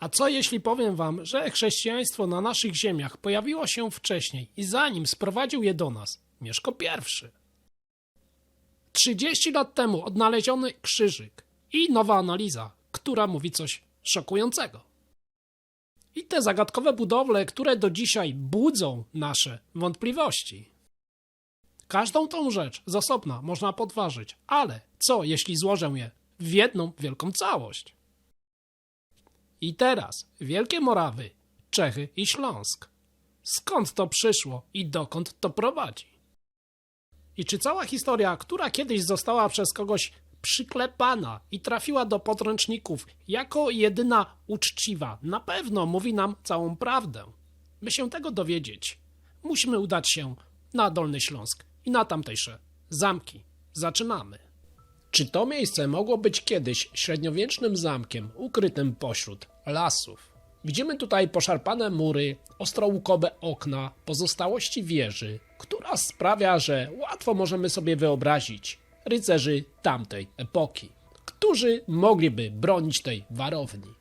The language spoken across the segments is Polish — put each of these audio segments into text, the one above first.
A co jeśli powiem wam, że chrześcijaństwo na naszych ziemiach pojawiło się wcześniej i zanim sprowadził je do nas Mieszko I? 30 lat temu odnaleziony krzyżyk i nowa analiza, która mówi coś szokującego. I te zagadkowe budowle, które do dzisiaj budzą nasze wątpliwości. Każdą tą rzecz z osobna można podważyć, ale co jeśli złożę je w jedną wielką całość? I teraz Wielkie Morawy, Czechy i Śląsk. Skąd to przyszło i dokąd to prowadzi? I czy cała historia, która kiedyś została przez kogoś przyklepana i trafiła do podręczników jako jedyna uczciwa, na pewno mówi nam całą prawdę? By się tego dowiedzieć, musimy udać się na Dolny Śląsk i na tamtejsze zamki. Zaczynamy. Czy to miejsce mogło być kiedyś średniowiecznym zamkiem ukrytym pośród lasów? Widzimy tutaj poszarpane mury, ostrołukowe okna, pozostałości wieży, która sprawia, że łatwo możemy sobie wyobrazić rycerzy tamtej epoki, którzy mogliby bronić tej warowni.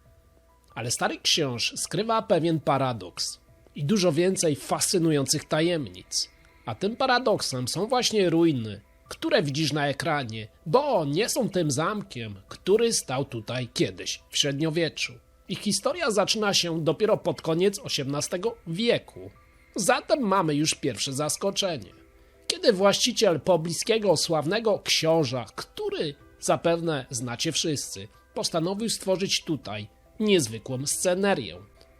Ale stary książ skrywa pewien paradoks i dużo więcej fascynujących tajemnic. A tym paradoksem są właśnie ruiny, które widzisz na ekranie, bo nie są tym zamkiem, który stał tutaj kiedyś w średniowieczu. Ich historia zaczyna się dopiero pod koniec XVIII wieku. Zatem mamy już pierwsze zaskoczenie. Kiedy właściciel pobliskiego sławnego książa, który zapewne znacie wszyscy, postanowił stworzyć tutaj niezwykłą scenerię,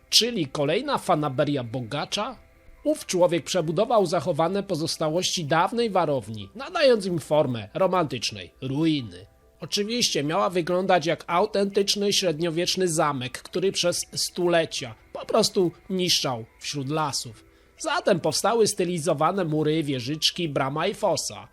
czyli kolejna fanaberia bogacza, ów człowiek przebudował zachowane pozostałości dawnej warowni, nadając im formę romantycznej ruiny. Oczywiście miała wyglądać jak autentyczny średniowieczny zamek, który przez stulecia po prostu niszczał wśród lasów. Zatem powstały stylizowane mury, wieżyczki, brama i fosa.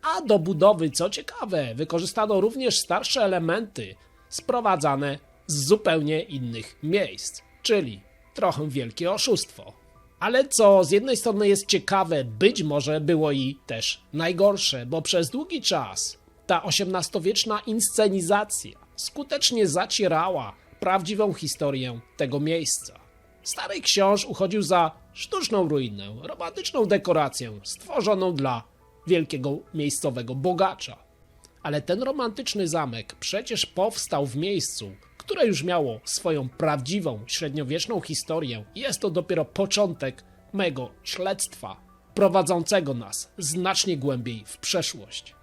A do budowy, co ciekawe, wykorzystano również starsze elementy sprowadzane z zupełnie innych miejsc, czyli trochę wielkie oszustwo. Ale co z jednej strony jest ciekawe, być może było i też najgorsze, bo przez długi czas ta XVIII-wieczna inscenizacja skutecznie zacierała prawdziwą historię tego miejsca. Stary książ uchodził za sztuczną ruinę, romantyczną dekorację stworzoną dla wielkiego miejscowego bogacza. Ale ten romantyczny zamek przecież powstał w miejscu, które już miało swoją prawdziwą średniowieczną historię. Jest to dopiero początek mego śledztwa, prowadzącego nas znacznie głębiej w przeszłość.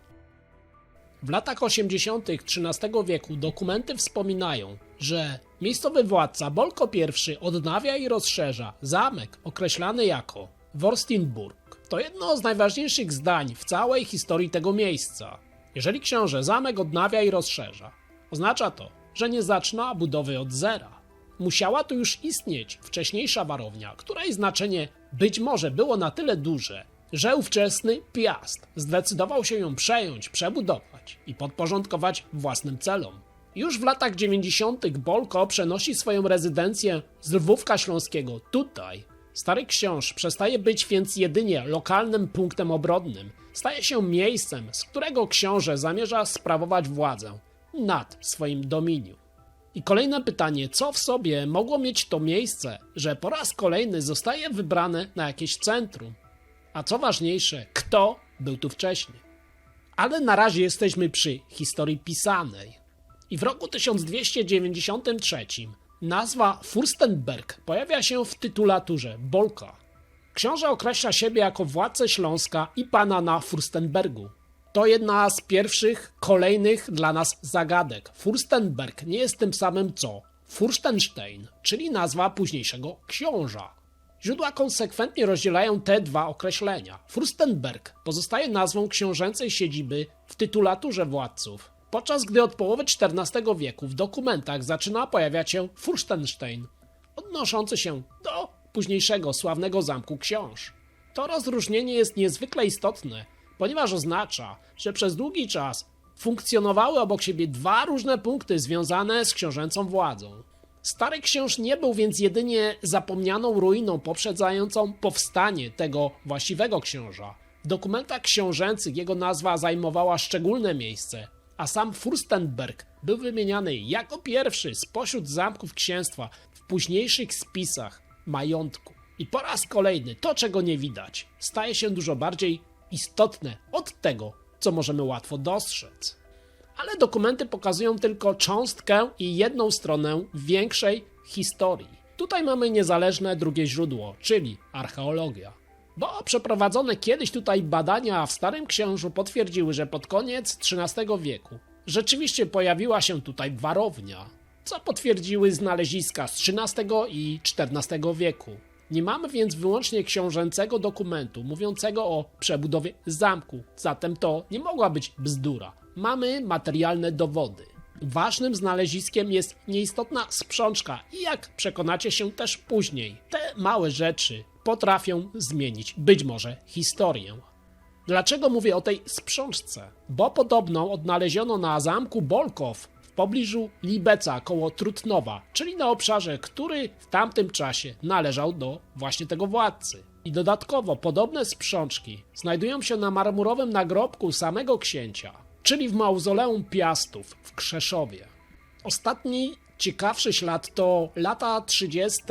W latach 80. XIII wieku dokumenty wspominają, że miejscowy władca Bolko I odnawia i rozszerza zamek określany jako Worstinburg. To jedno z najważniejszych zdań w całej historii tego miejsca. Jeżeli książę zamek odnawia i rozszerza, oznacza to, że nie zaczyna budowy od zera. Musiała tu już istnieć wcześniejsza warownia, której znaczenie być może było na tyle duże, że ówczesny Piast zdecydował się ją przejąć, przebudować i podporządkować własnym celom. Już w latach 90. Bolko przenosi swoją rezydencję z Lwówka Śląskiego tutaj. Stary książ przestaje być więc jedynie lokalnym punktem obrodnym. Staje się miejscem, z którego książę zamierza sprawować władzę nad swoim dominium. I kolejne pytanie, co w sobie mogło mieć to miejsce, że po raz kolejny zostaje wybrane na jakieś centrum? A co ważniejsze, kto był tu wcześniej? Ale na razie jesteśmy przy historii pisanej. I w roku 1293 nazwa Furstenberg pojawia się w tytulaturze Bolka. Książę określa siebie jako władcę Śląska i pana na Furstenbergu. To jedna z pierwszych, kolejnych dla nas zagadek. Furstenberg nie jest tym samym co Furstenstein, czyli nazwa późniejszego książa. Źródła konsekwentnie rozdzielają te dwa określenia. Furstenberg pozostaje nazwą książęcej siedziby w tytulaturze władców, podczas gdy od połowy XIV wieku w dokumentach zaczyna pojawiać się Furstenstein, odnoszący się do późniejszego sławnego zamku książ. To rozróżnienie jest niezwykle istotne, ponieważ oznacza, że przez długi czas funkcjonowały obok siebie dwa różne punkty związane z książęcą władzą. Stary książ nie był więc jedynie zapomnianą ruiną poprzedzającą powstanie tego właściwego książa. W dokumentach książęcych jego nazwa zajmowała szczególne miejsce, a sam Furstenberg był wymieniany jako pierwszy spośród zamków księstwa w późniejszych spisach majątku. I po raz kolejny to, czego nie widać, staje się dużo bardziej istotne od tego, co możemy łatwo dostrzec. Ale dokumenty pokazują tylko cząstkę i jedną stronę większej historii. Tutaj mamy niezależne drugie źródło, czyli archeologia. Bo przeprowadzone kiedyś tutaj badania w Starym Księżu potwierdziły, że pod koniec XIII wieku rzeczywiście pojawiła się tutaj warownia, co potwierdziły znaleziska z XIII i XIV wieku. Nie mamy więc wyłącznie książęcego dokumentu mówiącego o przebudowie zamku, zatem to nie mogła być bzdura. Mamy materialne dowody. Ważnym znaleziskiem jest nieistotna sprzączka i jak przekonacie się też później, te małe rzeczy potrafią zmienić być może historię. Dlaczego mówię o tej sprzączce? Bo podobną odnaleziono na zamku Bolkow w pobliżu Libeca koło Trutnowa, czyli na obszarze, który w tamtym czasie należał do właśnie tego władcy. I dodatkowo podobne sprzączki znajdują się na marmurowym nagrobku samego księcia, czyli w mauzoleum Piastów w Krzeszowie. Ostatni ciekawszy ślad to lata 30.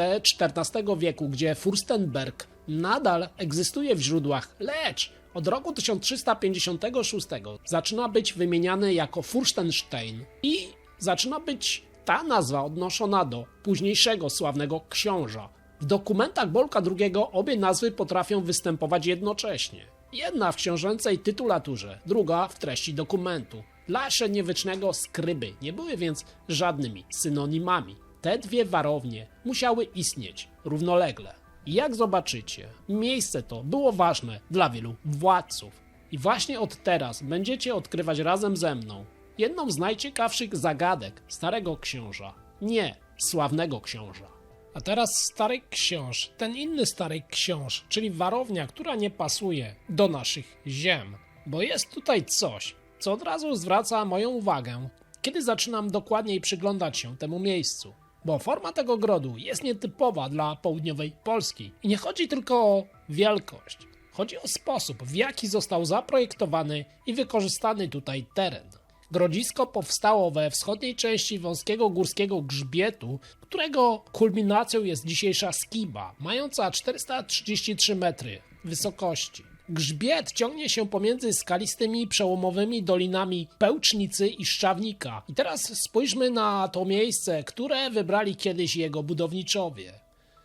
XIV wieku, gdzie Furstenberg nadal egzystuje w źródłach, lecz od roku 1356 zaczyna być wymieniany jako Furstenstein i zaczyna być ta nazwa odnoszona do późniejszego sławnego książa. W dokumentach Bolka II obie nazwy potrafią występować jednocześnie. Jedna w książęcej tytulaturze, druga w treści dokumentu. Dla średniowiecznego skryby nie były więc żadnymi synonimami. Te dwie warownie musiały istnieć równolegle. I jak zobaczycie, miejsce to było ważne dla wielu władców. I właśnie od teraz będziecie odkrywać razem ze mną jedną z najciekawszych zagadek Starego Książa. Nie sławnego książa. A teraz Stary Książ, ten inny Stary Książ, czyli warownia, która nie pasuje do naszych ziem. Bo jest tutaj coś, co od razu zwraca moją uwagę, kiedy zaczynam dokładniej przyglądać się temu miejscu. Bo forma tego grodu jest nietypowa dla południowej Polski. I nie chodzi tylko o wielkość. Chodzi o sposób, w jaki został zaprojektowany i wykorzystany tutaj teren. Grodzisko powstało we wschodniej części wąskiego górskiego grzbietu, którego kulminacją jest dzisiejsza Skiba, mająca 433 metry wysokości. Grzbiet ciągnie się pomiędzy skalistymi, przełomowymi dolinami Pełcznicy i Szczawnika. I teraz spójrzmy na to miejsce, które wybrali kiedyś jego budowniczowie.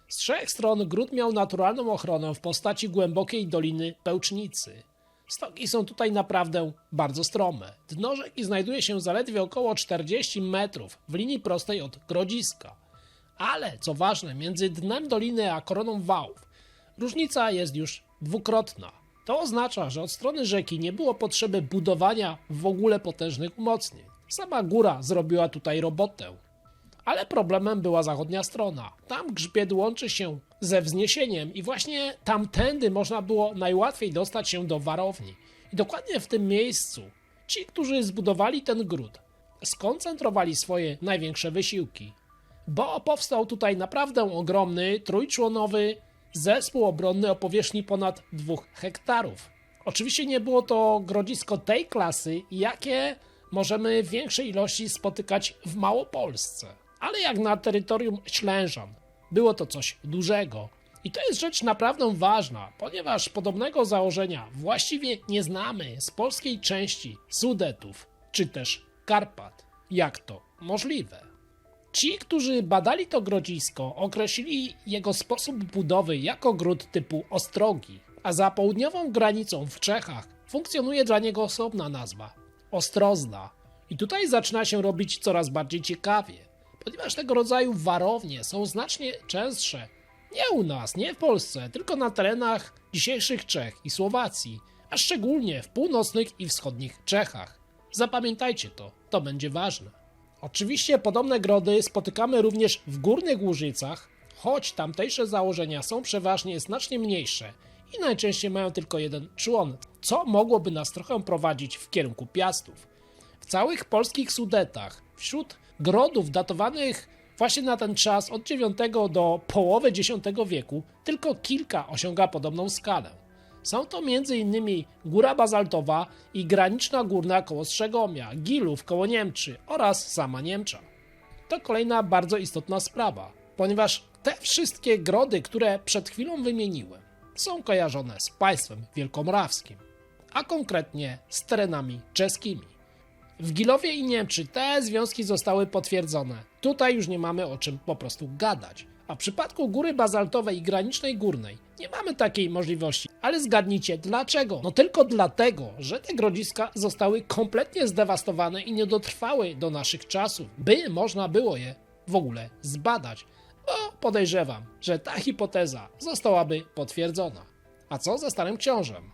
Z trzech stron gród miał naturalną ochronę w postaci głębokiej doliny Pełcznicy. Stoki są tutaj naprawdę bardzo strome. Dno rzeki znajduje się zaledwie około 40 metrów w linii prostej od grodziska. Ale, co ważne, między dnem doliny a koroną wałów różnica jest już dwukrotna. To oznacza, że od strony rzeki nie było potrzeby budowania w ogóle potężnych umocnień. Sama góra zrobiła tutaj robotę. Ale problemem była zachodnia strona. Tam grzbiet łączy się ze wzniesieniem i właśnie tamtędy można było najłatwiej dostać się do warowni. I dokładnie w tym miejscu ci, którzy zbudowali ten gród, skoncentrowali swoje największe wysiłki. Bo powstał tutaj naprawdę ogromny, trójczłonowy zespół obronny o powierzchni ponad 2 hektarów. Oczywiście nie było to grodzisko tej klasy, jakie możemy w większej ilości spotykać w Małopolsce. Ale jak na terytorium Ślężan, było to coś dużego. I to jest rzecz naprawdę ważna, ponieważ podobnego założenia właściwie nie znamy z polskiej części Sudetów, czy też Karpat. Jak to możliwe? Ci, którzy badali to grodzisko, określili jego sposób budowy jako gród typu ostrogi, a za południową granicą w Czechach funkcjonuje dla niego osobna nazwa – Ostrozna. I tutaj zaczyna się robić coraz bardziej ciekawie, ponieważ tego rodzaju warownie są znacznie częstsze nie u nas, nie w Polsce, tylko na terenach dzisiejszych Czech i Słowacji, a szczególnie w północnych i wschodnich Czechach. Zapamiętajcie to, to będzie ważne. Oczywiście podobne grody spotykamy również w Górnych Łużycach, choć tamtejsze założenia są przeważnie znacznie mniejsze i najczęściej mają tylko jeden człon, co mogłoby nas trochę prowadzić w kierunku Piastów. W całych polskich Sudetach, wśród grodów datowanych właśnie na ten czas od IX do połowy X wieku, tylko kilka osiąga podobną skalę. Są to m.in. Góra Bazaltowa i Graniczna Górna koło Strzegomia, Gilów koło Niemczy oraz sama Niemcza. To kolejna bardzo istotna sprawa, ponieważ te wszystkie grody, które przed chwilą wymieniłem, są kojarzone z państwem wielkomorawskim, a konkretnie z terenami czeskimi. W Gilowie i Niemczy te związki zostały potwierdzone. Tutaj już nie mamy o czym po prostu gadać. A w przypadku Góry Bazaltowej i Granicznej Górnej nie mamy takiej możliwości. Ale zgadnijcie dlaczego? No tylko dlatego, że te grodziska zostały kompletnie zdewastowane i nie dotrwały do naszych czasów, by można było je w ogóle zbadać. Bo podejrzewam, że ta hipoteza zostałaby potwierdzona. A co ze Starym Książem?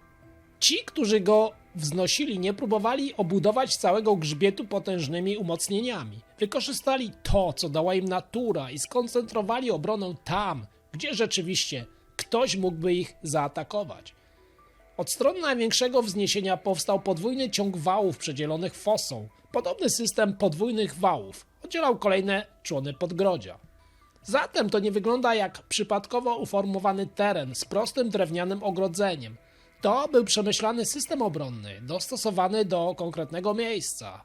Ci, którzy go wznosili, nie próbowali obudować całego grzbietu potężnymi umocnieniami. Wykorzystali to, co dała im natura i skoncentrowali obronę tam, gdzie rzeczywiście ktoś mógłby ich zaatakować. Od strony największego wzniesienia powstał podwójny ciąg wałów przedzielonych fosą. Podobny system podwójnych wałów oddzielał kolejne człony podgrodzia. Zatem to nie wygląda jak przypadkowo uformowany teren z prostym drewnianym ogrodzeniem. To był przemyślany system obronny, dostosowany do konkretnego miejsca.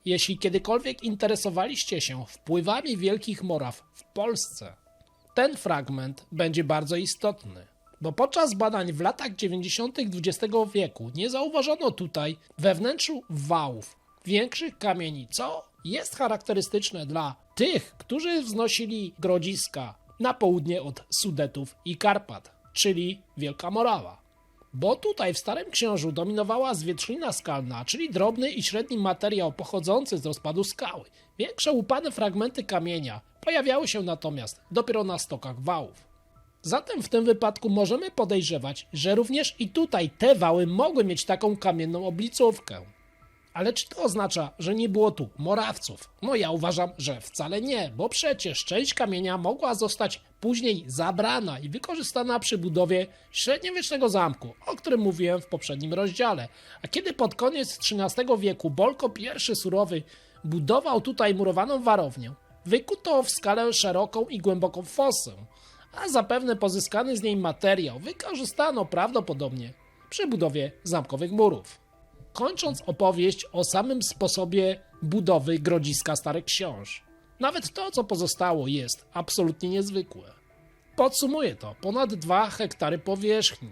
Jeśli kiedykolwiek interesowaliście się wpływami Wielkich Moraw w Polsce, ten fragment będzie bardzo istotny, bo podczas badań w latach 90. XX wieku nie zauważono tutaj we wnętrzu wałów większych kamieni, co jest charakterystyczne dla tych, którzy wznosili grodziska na południe od Sudetów i Karpat, czyli Wielka Morawa. Bo tutaj w Starym Książu dominowała zwietrzlina skalna, czyli drobny i średni materiał pochodzący z rozpadu skały. Większe łupane fragmenty kamienia pojawiały się natomiast dopiero na stokach wałów. Zatem w tym wypadku możemy podejrzewać, że również i tutaj te wały mogły mieć taką kamienną oblicówkę. Ale czy to oznacza, że nie było tu Morawców? No ja uważam, że wcale nie, bo przecież część kamienia mogła zostać później zabrana i wykorzystana przy budowie średniowiecznego zamku, o którym mówiłem w poprzednim rozdziale. A kiedy pod koniec XIII wieku Bolko I Surowy budował tutaj murowaną warownię, wykuto w skalę szeroką i głęboką fosę, a zapewne pozyskany z niej materiał wykorzystano prawdopodobnie przy budowie zamkowych murów. Kończąc opowieść o samym sposobie budowy grodziska Starych Książ, nawet to, co pozostało, jest absolutnie niezwykłe. Podsumuję to: ponad 2 hektary powierzchni,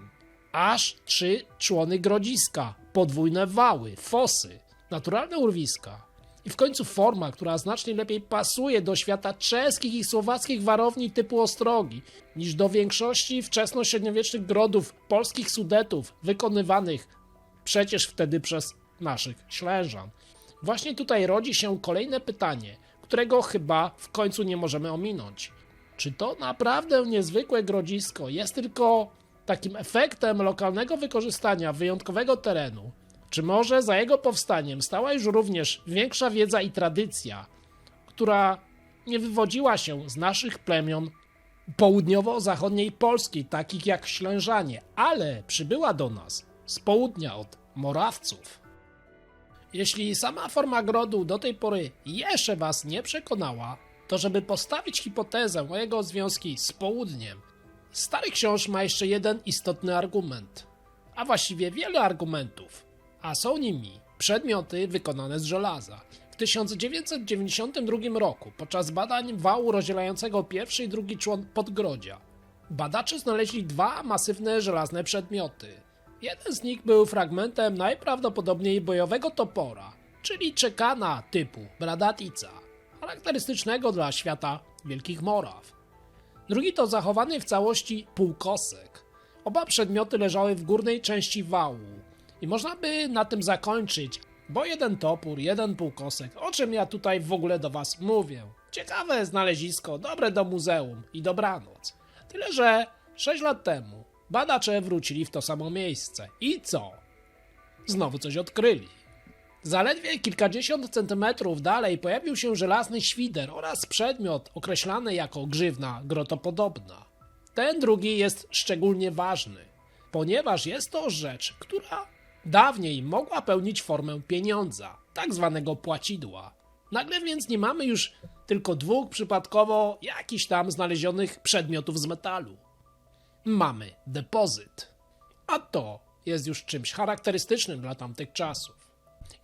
aż 3 człony grodziska, podwójne wały, fosy, naturalne urwiska i w końcu forma, która znacznie lepiej pasuje do świata czeskich i słowackich warowni typu ostrogi niż do większości wczesnośredniowiecznych grodów polskich Sudetów wykonywanych przecież wtedy przez naszych Ślężan. Właśnie tutaj rodzi się kolejne pytanie, którego chyba w końcu nie możemy ominąć. Czy to naprawdę niezwykłe grodzisko jest tylko takim efektem lokalnego wykorzystania wyjątkowego terenu? Czy może za jego powstaniem stała już również większa wiedza i tradycja, która nie wywodziła się z naszych plemion południowo-zachodniej Polski, takich jak Ślężanie, ale przybyła do nas z południa od Morawców? Jeśli sama forma grodu do tej pory jeszcze Was nie przekonała, to żeby postawić hipotezę mojego związku z południem, Stary Książ ma jeszcze jeden istotny argument, a właściwie wiele argumentów, a są nimi przedmioty wykonane z żelaza. W 1992 roku, podczas badań wału rozdzielającego pierwszy i drugi człon podgrodzia, badacze znaleźli 2 masywne żelazne przedmioty. Jeden z nich był fragmentem najprawdopodobniej bojowego topora, czyli czekana typu bradatica, charakterystycznego dla świata Wielkich Moraw. Drugi to zachowany w całości półkosek. Oba przedmioty leżały w górnej części wału i można by na tym zakończyć, bo jeden topór, jeden półkosek, o czym ja tutaj w ogóle do Was mówię. Ciekawe znalezisko, dobre do muzeum i dobranoc. Tyle, że 6 lat temu badacze wrócili w to samo miejsce. I co? Znowu coś odkryli. Zaledwie kilkadziesiąt centymetrów dalej pojawił się żelazny świder oraz przedmiot określany jako grzywna grotopodobna. Ten drugi jest szczególnie ważny, ponieważ jest to rzecz, która dawniej mogła pełnić formę pieniądza, tak zwanego płacidła. Nagle więc nie mamy już tylko 2 przypadkowo jakichś tam znalezionych przedmiotów z metalu. Mamy depozyt. a to jest już czymś charakterystycznym dla tamtych czasów.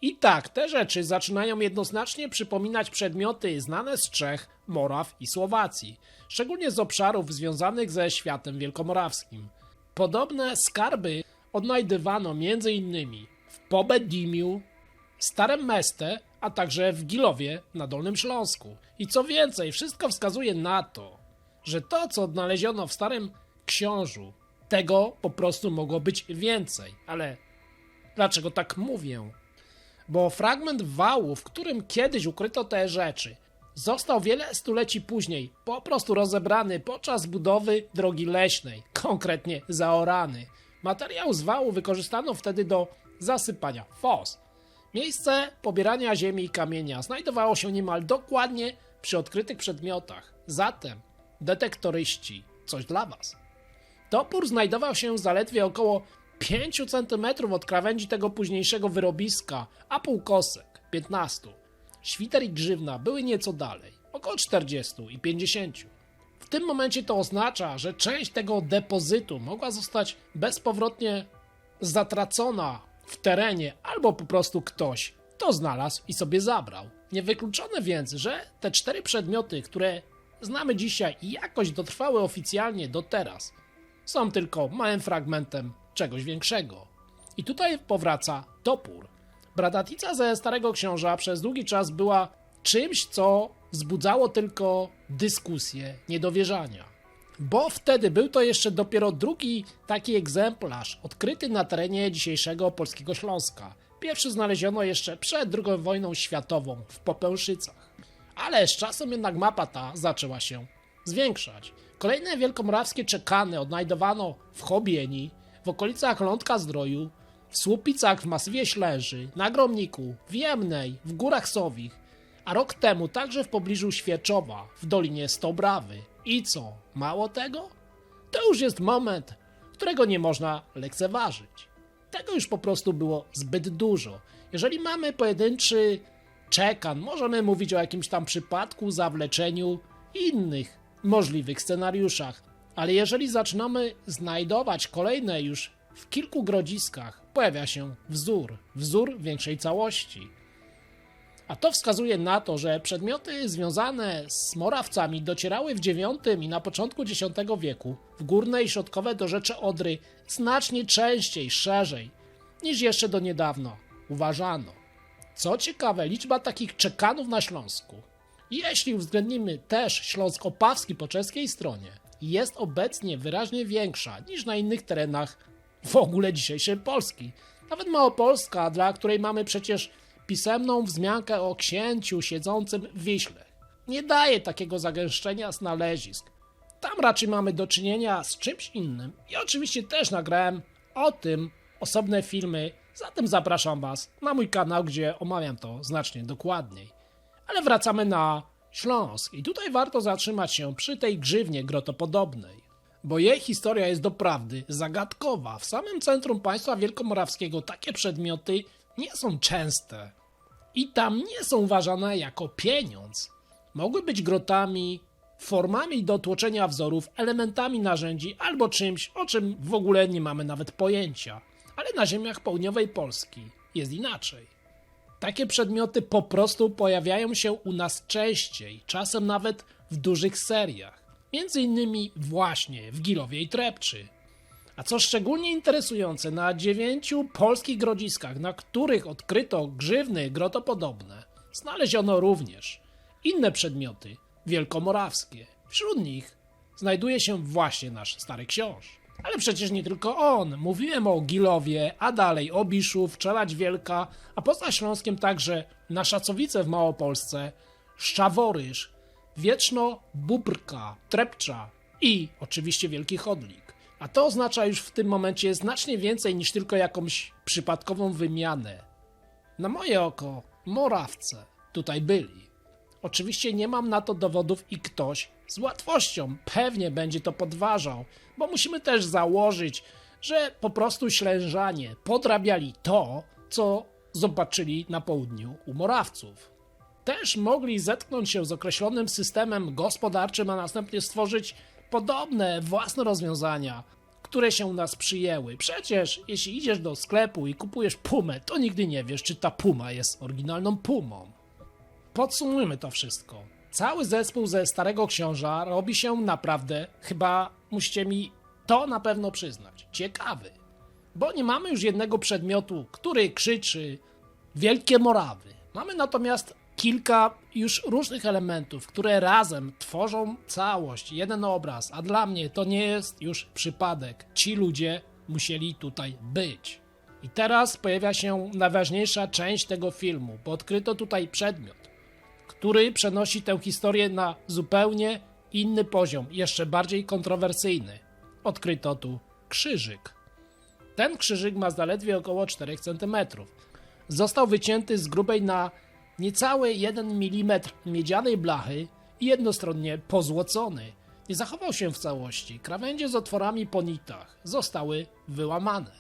I tak, te rzeczy zaczynają jednoznacznie przypominać przedmioty znane z Czech, Moraw i Słowacji, szczególnie z obszarów związanych ze światem wielkomorawskim. Podobne skarby odnajdywano m.in. w Pobedimiu, Starym Meste, a także w Gilowie na Dolnym Śląsku. I co więcej, wszystko wskazuje na to, że to, co odnaleziono w Starym Książu, tego po prostu mogło być więcej. Ale dlaczego tak mówię? Bo fragment wału, w którym kiedyś ukryto te rzeczy, został wiele stuleci później po prostu rozebrany podczas budowy drogi leśnej, konkretnie zaorany. Materiał z wału wykorzystano wtedy do zasypania fos. Miejsce pobierania ziemi i kamienia znajdowało się niemal dokładnie przy odkrytych przedmiotach. Zatem, detektoryści, coś dla was. Topór znajdował się zaledwie około 5 cm od krawędzi tego późniejszego wyrobiska, a półkosek 15. Świter i grzywna były nieco dalej, około 40 i 50. W tym momencie to oznacza, że część tego depozytu mogła zostać bezpowrotnie zatracona w terenie, albo po prostu ktoś to znalazł i sobie zabrał. Niewykluczone więc, że te 4 przedmioty, które znamy dzisiaj i jakoś dotrwały oficjalnie do teraz, są tylko małym fragmentem czegoś większego. I tutaj powraca topór. Bradatica ze Starego Książa przez długi czas była czymś, co wzbudzało tylko dyskusje, niedowierzania. Bo wtedy był to jeszcze dopiero drugi taki egzemplarz odkryty na terenie dzisiejszego polskiego Śląska. Pierwszy znaleziono jeszcze przed II wojną światową w Popęszycach. Ale z czasem jednak mapa ta zaczęła się zwiększać. Kolejne wielkomorawskie czekany odnajdowano w Chobieni, w okolicach Lądka-Zdroju, w Słupicach w masywie Ślęży, na Gromniku, w Jemnej, w Górach Sowich, a rok temu także w pobliżu Świeczowa, w Dolinie Stobrawy. I co? Mało tego? To już jest moment, którego nie można lekceważyć. Tego już po prostu było zbyt dużo. Jeżeli mamy pojedynczy czekan, możemy mówić o jakimś tam przypadku, zawleczeniu i innych możliwych scenariuszach. Ale jeżeli zaczynamy znajdować kolejne już w kilku grodziskach, pojawia się wzór większej całości. A to wskazuje na to, że przedmioty związane z Morawcami docierały w IX i na początku X wieku w górne i środkowe dorzecze Odry znacznie częściej, szerzej niż jeszcze do niedawna uważano. Co ciekawe, liczba takich czekanów na Śląsku, jeśli uwzględnimy też Śląsk Opawski po czeskiej stronie, jest obecnie wyraźnie większa niż na innych terenach w ogóle dzisiejszej Polski. Nawet Małopolska, dla której mamy przecież pisemną wzmiankę o księciu siedzącym w Wiśle, nie daje takiego zagęszczenia znalezisk. Tam raczej mamy do czynienia z czymś innym i oczywiście też nagrałem o tym osobne filmy, zatem zapraszam was na mój kanał, gdzie omawiam to znacznie dokładniej. Ale wracamy na Śląsk i tutaj warto zatrzymać się przy tej grzywnie grotopodobnej, bo jej historia jest doprawdy zagadkowa. W samym centrum państwa wielkomorawskiego takie przedmioty nie są częste i tam nie są uważane jako pieniądz. Mogły być grotami, formami do tłoczenia wzorów, elementami narzędzi albo czymś, o czym w ogóle nie mamy nawet pojęcia. Ale na ziemiach południowej Polski jest inaczej. Takie przedmioty po prostu pojawiają się u nas częściej, czasem nawet w dużych seriach. Między innymi właśnie w Gilowie i Trepczy. A co szczególnie interesujące, na 9 polskich grodziskach, na których odkryto grzywny grotopodobne, znaleziono również inne przedmioty wielkomorawskie. Wśród nich znajduje się właśnie nasz Stary Książ. Ale przecież nie tylko on. Mówiłem o Gilowie, a dalej o Biszów, Czeladź Wielka, a poza Śląskiem także na Szacowice w Małopolsce, Szczaworyż, Wieczno-Bóbrka, Trepcza i oczywiście Wielki Chodlik. A to oznacza już w tym momencie znacznie więcej niż tylko jakąś przypadkową wymianę. Na moje oko Morawce tutaj byli. Oczywiście nie mam na to dowodów i ktoś z łatwością pewnie będzie to podważał, bo musimy też założyć, że po prostu Ślężanie podrabiali to, co zobaczyli na południu u Morawców. Też mogli zetknąć się z określonym systemem gospodarczym, a następnie stworzyć podobne własne rozwiązania, które się u nas przyjęły. Przecież jeśli idziesz do sklepu i kupujesz pumę, to nigdy nie wiesz, czy ta puma jest oryginalną pumą. Podsumujmy to wszystko. Cały zespół ze Starego Książa robi się naprawdę, chyba musicie mi to na pewno przyznać, ciekawy. Bo nie mamy już jednego przedmiotu, który krzyczy Wielkie Morawy. Mamy natomiast kilka już różnych elementów, które razem tworzą całość, jeden obraz, a dla mnie to nie jest już przypadek. Ci ludzie musieli tutaj być. I teraz pojawia się najważniejsza część tego filmu, bo odkryto tutaj przedmiot, który przenosi tę historię na zupełnie inny poziom, jeszcze bardziej kontrowersyjny. Odkryto tu krzyżyk. Ten krzyżyk ma zaledwie około 4 cm. Został wycięty z grubej na niecały 1 mm miedzianej blachy i jednostronnie pozłocony. Nie zachował się w całości. Krawędzie z otworami po nitach zostały wyłamane.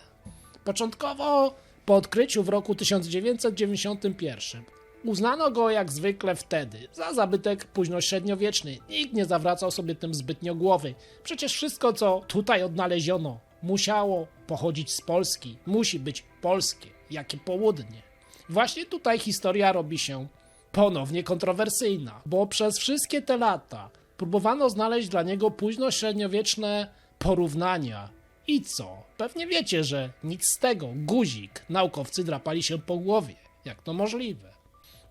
Początkowo, po odkryciu w roku 1991, uznano go jak zwykle wtedy za zabytek późnośredniowieczny. Nikt nie zawracał sobie tym zbytnio głowy. Przecież wszystko, co tutaj odnaleziono, musiało pochodzić z Polski. Musi być polskie. Jakie południe. Właśnie tutaj historia robi się ponownie kontrowersyjna, bo przez wszystkie te lata próbowano znaleźć dla niego późnośredniowieczne porównania. I co? Pewnie wiecie, że nic z tego. Guzik. Naukowcy drapali się po głowie. Jak to możliwe?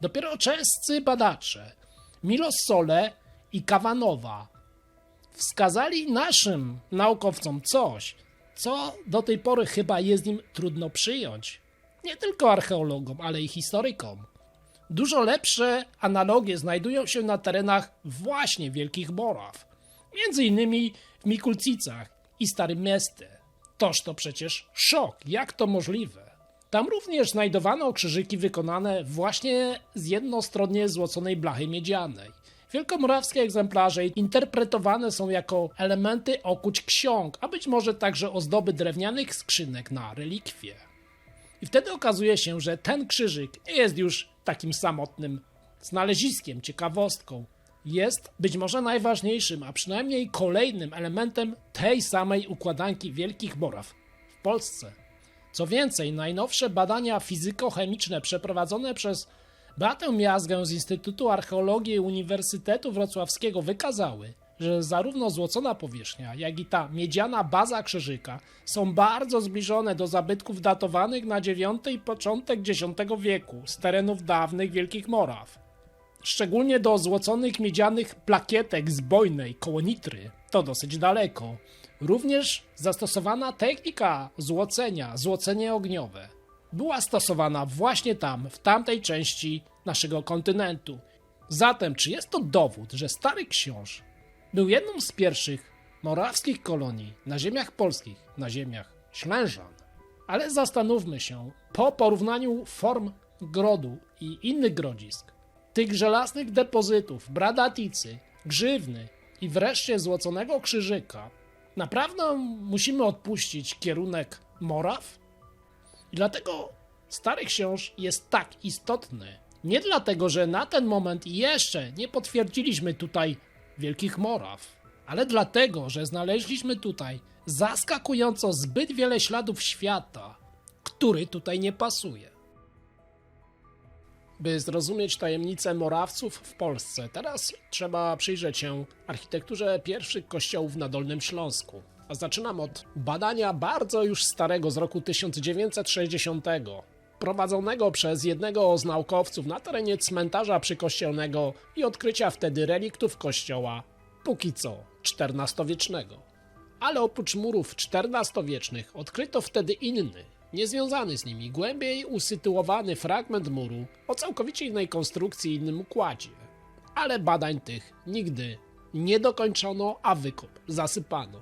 Dopiero czescy badacze Milos Sole i Kawanowa wskazali naszym naukowcom coś, co do tej pory chyba jest im trudno przyjąć. Nie tylko archeologom, ale i historykom. Dużo lepsze analogie znajdują się na terenach właśnie Wielkich Moraw. Między innymi w Mikulcicach i Starym Mieście. Toż to przecież szok, jak to możliwe? Tam również znajdowano krzyżyki wykonane właśnie z jednostronnie złoconej blachy miedzianej. Wielkomorawskie egzemplarze interpretowane są jako elementy okuć ksiąg, a być może także ozdoby drewnianych skrzynek na relikwie. I wtedy okazuje się, że ten krzyżyk nie jest już takim samotnym znaleziskiem, ciekawostką. Jest być może najważniejszym, a przynajmniej kolejnym elementem tej samej układanki Wielkich Moraw w Polsce. Co więcej, najnowsze badania fizyko-chemiczne przeprowadzone przez Beatę Miazgę z Instytutu Archeologii Uniwersytetu Wrocławskiego wykazały, że zarówno złocona powierzchnia, jak i ta miedziana baza krzyżyka są bardzo zbliżone do zabytków datowanych na IX i początek X wieku z terenów dawnych Wielkich Moraw. Szczególnie do złoconych miedzianych plakietek z Bojnej koło Nitry, to dosyć daleko. Również zastosowana technika złocenia, złocenie ogniowe, była stosowana właśnie tam, w tamtej części naszego kontynentu. Zatem, czy jest to dowód, że Stary Książ był jedną z pierwszych morawskich kolonii na ziemiach polskich, na ziemiach Ślężan? Ale zastanówmy się, po porównaniu form grodu i innych grodzisk, tych żelaznych depozytów, bradaticy, grzywny i wreszcie złoconego krzyżyka, naprawdę musimy odpuścić kierunek Moraw? I dlatego Stary Książ jest tak istotny. Nie dlatego, że na ten moment jeszcze nie potwierdziliśmy tutaj Wielkich Moraw, ale dlatego, że znaleźliśmy tutaj zaskakująco zbyt wiele śladów świata, który tutaj nie pasuje. By zrozumieć tajemnicę Morawców w Polsce, teraz trzeba przyjrzeć się architekturze pierwszych kościołów na Dolnym Śląsku. A zaczynam od badania bardzo już starego z roku 1960, prowadzonego przez jednego z naukowców na terenie cmentarza przykościelnego i odkrycia wtedy reliktów kościoła, póki co XIV-wiecznego. Ale oprócz murów XIV-wiecznych odkryto wtedy inny, niezwiązany z nimi, głębiej usytuowany fragment muru o całkowicie innej konstrukcji i innym układzie. Ale badań tych nigdy nie dokończono, a wykop zasypano.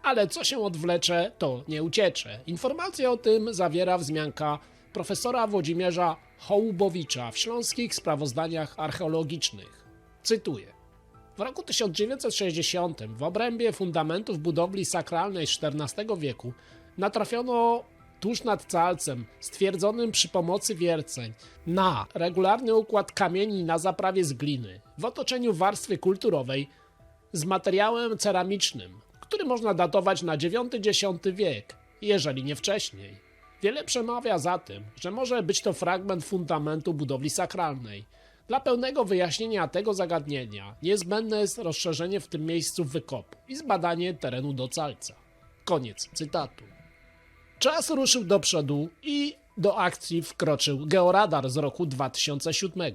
Ale co się odwlecze, to nie uciecze. Informacje o tym zawiera wzmianka profesora Włodzimierza Hołubowicza w Śląskich Sprawozdaniach Archeologicznych. Cytuję. W roku 1960 w obrębie fundamentów budowli sakralnej z XIV wieku natrafiono tuż nad Calcem, stwierdzonym przy pomocy wierceń, na regularny układ kamieni na zaprawie z gliny, w otoczeniu warstwy kulturowej z materiałem ceramicznym, który który można datować na IX-X wiek, jeżeli nie wcześniej. Wiele przemawia za tym, że może być to fragment fundamentu budowli sakralnej. Dla pełnego wyjaśnienia tego zagadnienia niezbędne jest rozszerzenie w tym miejscu wykopu i zbadanie terenu do calca. Koniec cytatu. Czas ruszył do przodu i do akcji wkroczył georadar z roku 2007.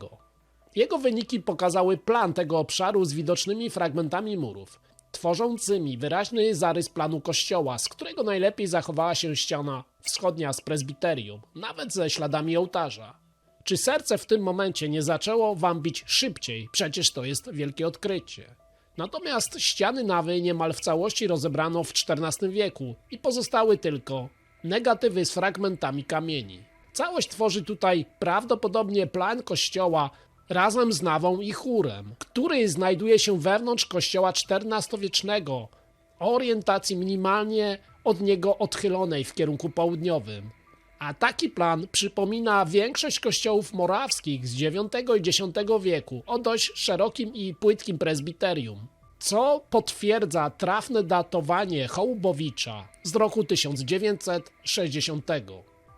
Jego wyniki pokazały plan tego obszaru z widocznymi fragmentami murów, tworzącymi wyraźny zarys planu kościoła, z którego najlepiej zachowała się ściana wschodnia z prezbiterium, nawet ze śladami ołtarza. Czy serce w tym momencie nie zaczęło wam bić szybciej? Przecież to jest wielkie odkrycie. Natomiast ściany nawy niemal w całości rozebrano w XIV wieku i pozostały tylko negatywy z fragmentami kamieni. Całość tworzy tutaj prawdopodobnie plan kościoła razem z nawą i chórem, który znajduje się wewnątrz kościoła XIV-wiecznego, o orientacji minimalnie od niego odchylonej w kierunku południowym. A taki plan przypomina większość kościołów morawskich z IX i X wieku o dość szerokim i płytkim prezbiterium, co potwierdza trafne datowanie Hołbowicza z roku 1960.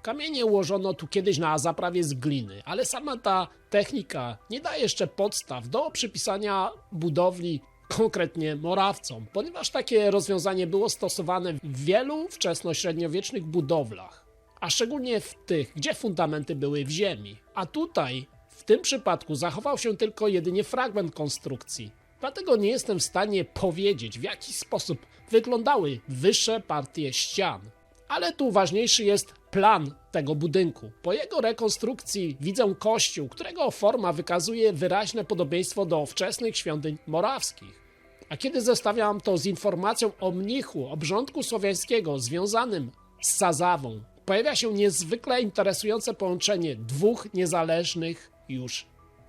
Kamienie ułożono tu kiedyś na zaprawie z gliny, ale sama ta technika nie daje jeszcze podstaw do przypisania budowli konkretnie Morawcom, ponieważ takie rozwiązanie było stosowane w wielu wczesnośredniowiecznych budowlach, a szczególnie w tych, gdzie fundamenty były w ziemi. A tutaj, w tym przypadku, zachował się tylko jedynie fragment konstrukcji. Dlatego nie jestem w stanie powiedzieć, w jaki sposób wyglądały wyższe partie ścian. Ale tu ważniejszy jest plan tego budynku. Po jego rekonstrukcji widzę kościół, którego forma wykazuje wyraźne podobieństwo do wczesnych świątyń morawskich. A kiedy zestawiam to z informacją o mnichu obrządku słowiańskiego związanym z Sazawą, pojawia się niezwykle interesujące połączenie dwóch niezależnych już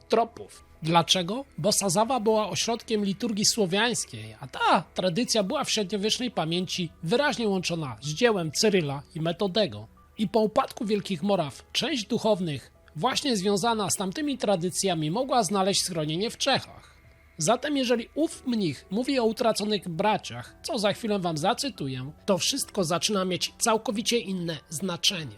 tropów. Dlaczego? Bo Sazawa była ośrodkiem liturgii słowiańskiej, a ta tradycja była w średniowiecznej pamięci wyraźnie łączona z dziełem Cyryla i Metodego. I po upadku Wielkich Moraw część duchownych, właśnie związana z tamtymi tradycjami, mogła znaleźć schronienie w Czechach. Zatem jeżeli ów mnich mówi o utraconych braciach, co za chwilę wam zacytuję, to wszystko zaczyna mieć całkowicie inne znaczenie.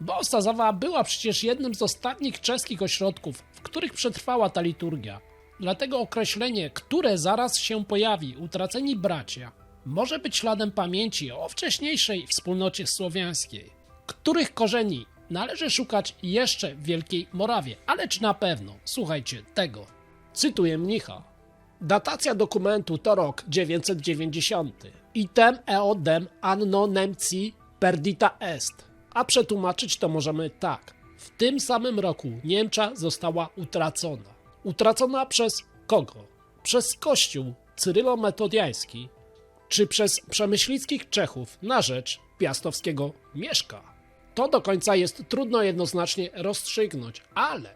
Bo Sazawa była przecież jednym z ostatnich czeskich ośrodków, w których przetrwała ta liturgia. Dlatego określenie, które zaraz się pojawi, utraceni bracia, może być śladem pamięci o wcześniejszej wspólnocie słowiańskiej, których korzeni należy szukać jeszcze w Wielkiej Morawie. Ale czy na pewno? Słuchajcie tego. Cytuję mnicha. Datacja dokumentu to rok 990. Item eodem anno Nemci perdita est. A przetłumaczyć to możemy tak. W tym samym roku Niemcza została utracona. Utracona przez kogo? Przez kościół cyrylo-metodiański, czy przez przemyślickich Czechów na rzecz piastowskiego Mieszka? To do końca jest trudno jednoznacznie rozstrzygnąć, ale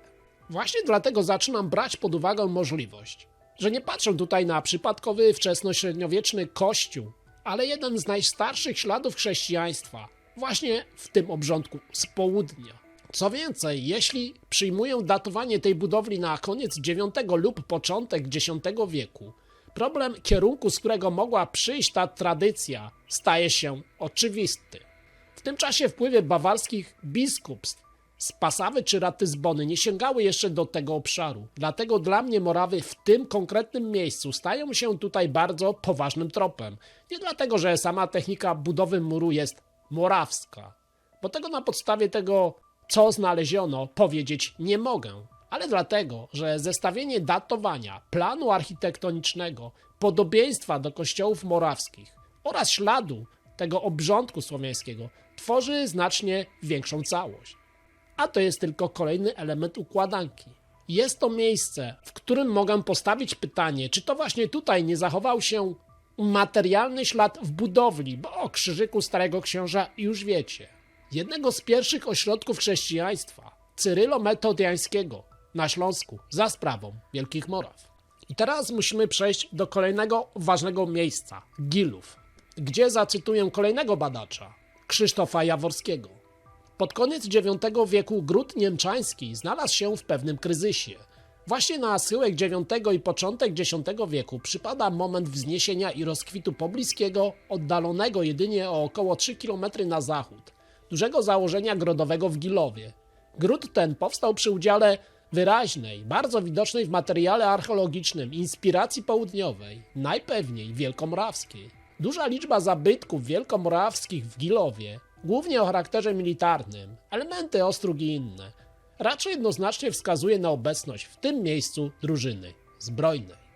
właśnie dlatego zaczynam brać pod uwagę możliwość, że nie patrzę tutaj na przypadkowy wczesnośredniowieczny kościół, ale jeden z najstarszych śladów chrześcijaństwa, właśnie w tym obrządku z południa. Co więcej, jeśli przyjmuję datowanie tej budowli na koniec IX lub początek X wieku, problem kierunku, z którego mogła przyjść ta tradycja, staje się oczywisty. W tym czasie wpływy bawarskich biskupstw z Pasawy czy Ratyzbony nie sięgały jeszcze do tego obszaru. Dlatego dla mnie Morawy w tym konkretnym miejscu stają się tutaj bardzo poważnym tropem. Nie dlatego, że sama technika budowy muru jest morawska, bo tego na podstawie tego, co znaleziono, powiedzieć nie mogę, ale dlatego, że zestawienie datowania, planu architektonicznego, podobieństwa do kościołów morawskich oraz śladu tego obrządku słowiańskiego tworzy znacznie większą całość. A to jest tylko kolejny element układanki. Jest to miejsce, w którym mogę postawić pytanie, czy to właśnie tutaj nie zachował się materialny ślad w budowli, bo o krzyżyku Starego Księża już wiecie. Jednego z pierwszych ośrodków chrześcijaństwa, cyrylo-metodiańskiego na Śląsku, za sprawą Wielkich Moraw. I teraz musimy przejść do kolejnego ważnego miejsca, Gilów, gdzie zacytuję kolejnego badacza, Krzysztofa Jaworskiego. Pod koniec IX wieku gród niemczański znalazł się w pewnym kryzysie. Właśnie na schyłek IX i początek X wieku przypada moment wzniesienia i rozkwitu pobliskiego, oddalonego jedynie o około 3 km na zachód, dużego założenia grodowego w Gilowie. Gród ten powstał przy udziale wyraźnej, bardzo widocznej w materiale archeologicznym inspiracji południowej, najpewniej wielkomorawskiej. Duża liczba zabytków wielkomorawskich w Gilowie, głównie o charakterze militarnym, elementy ostróg i inne, raczej jednoznacznie wskazuje na obecność w tym miejscu drużyny zbrojnej.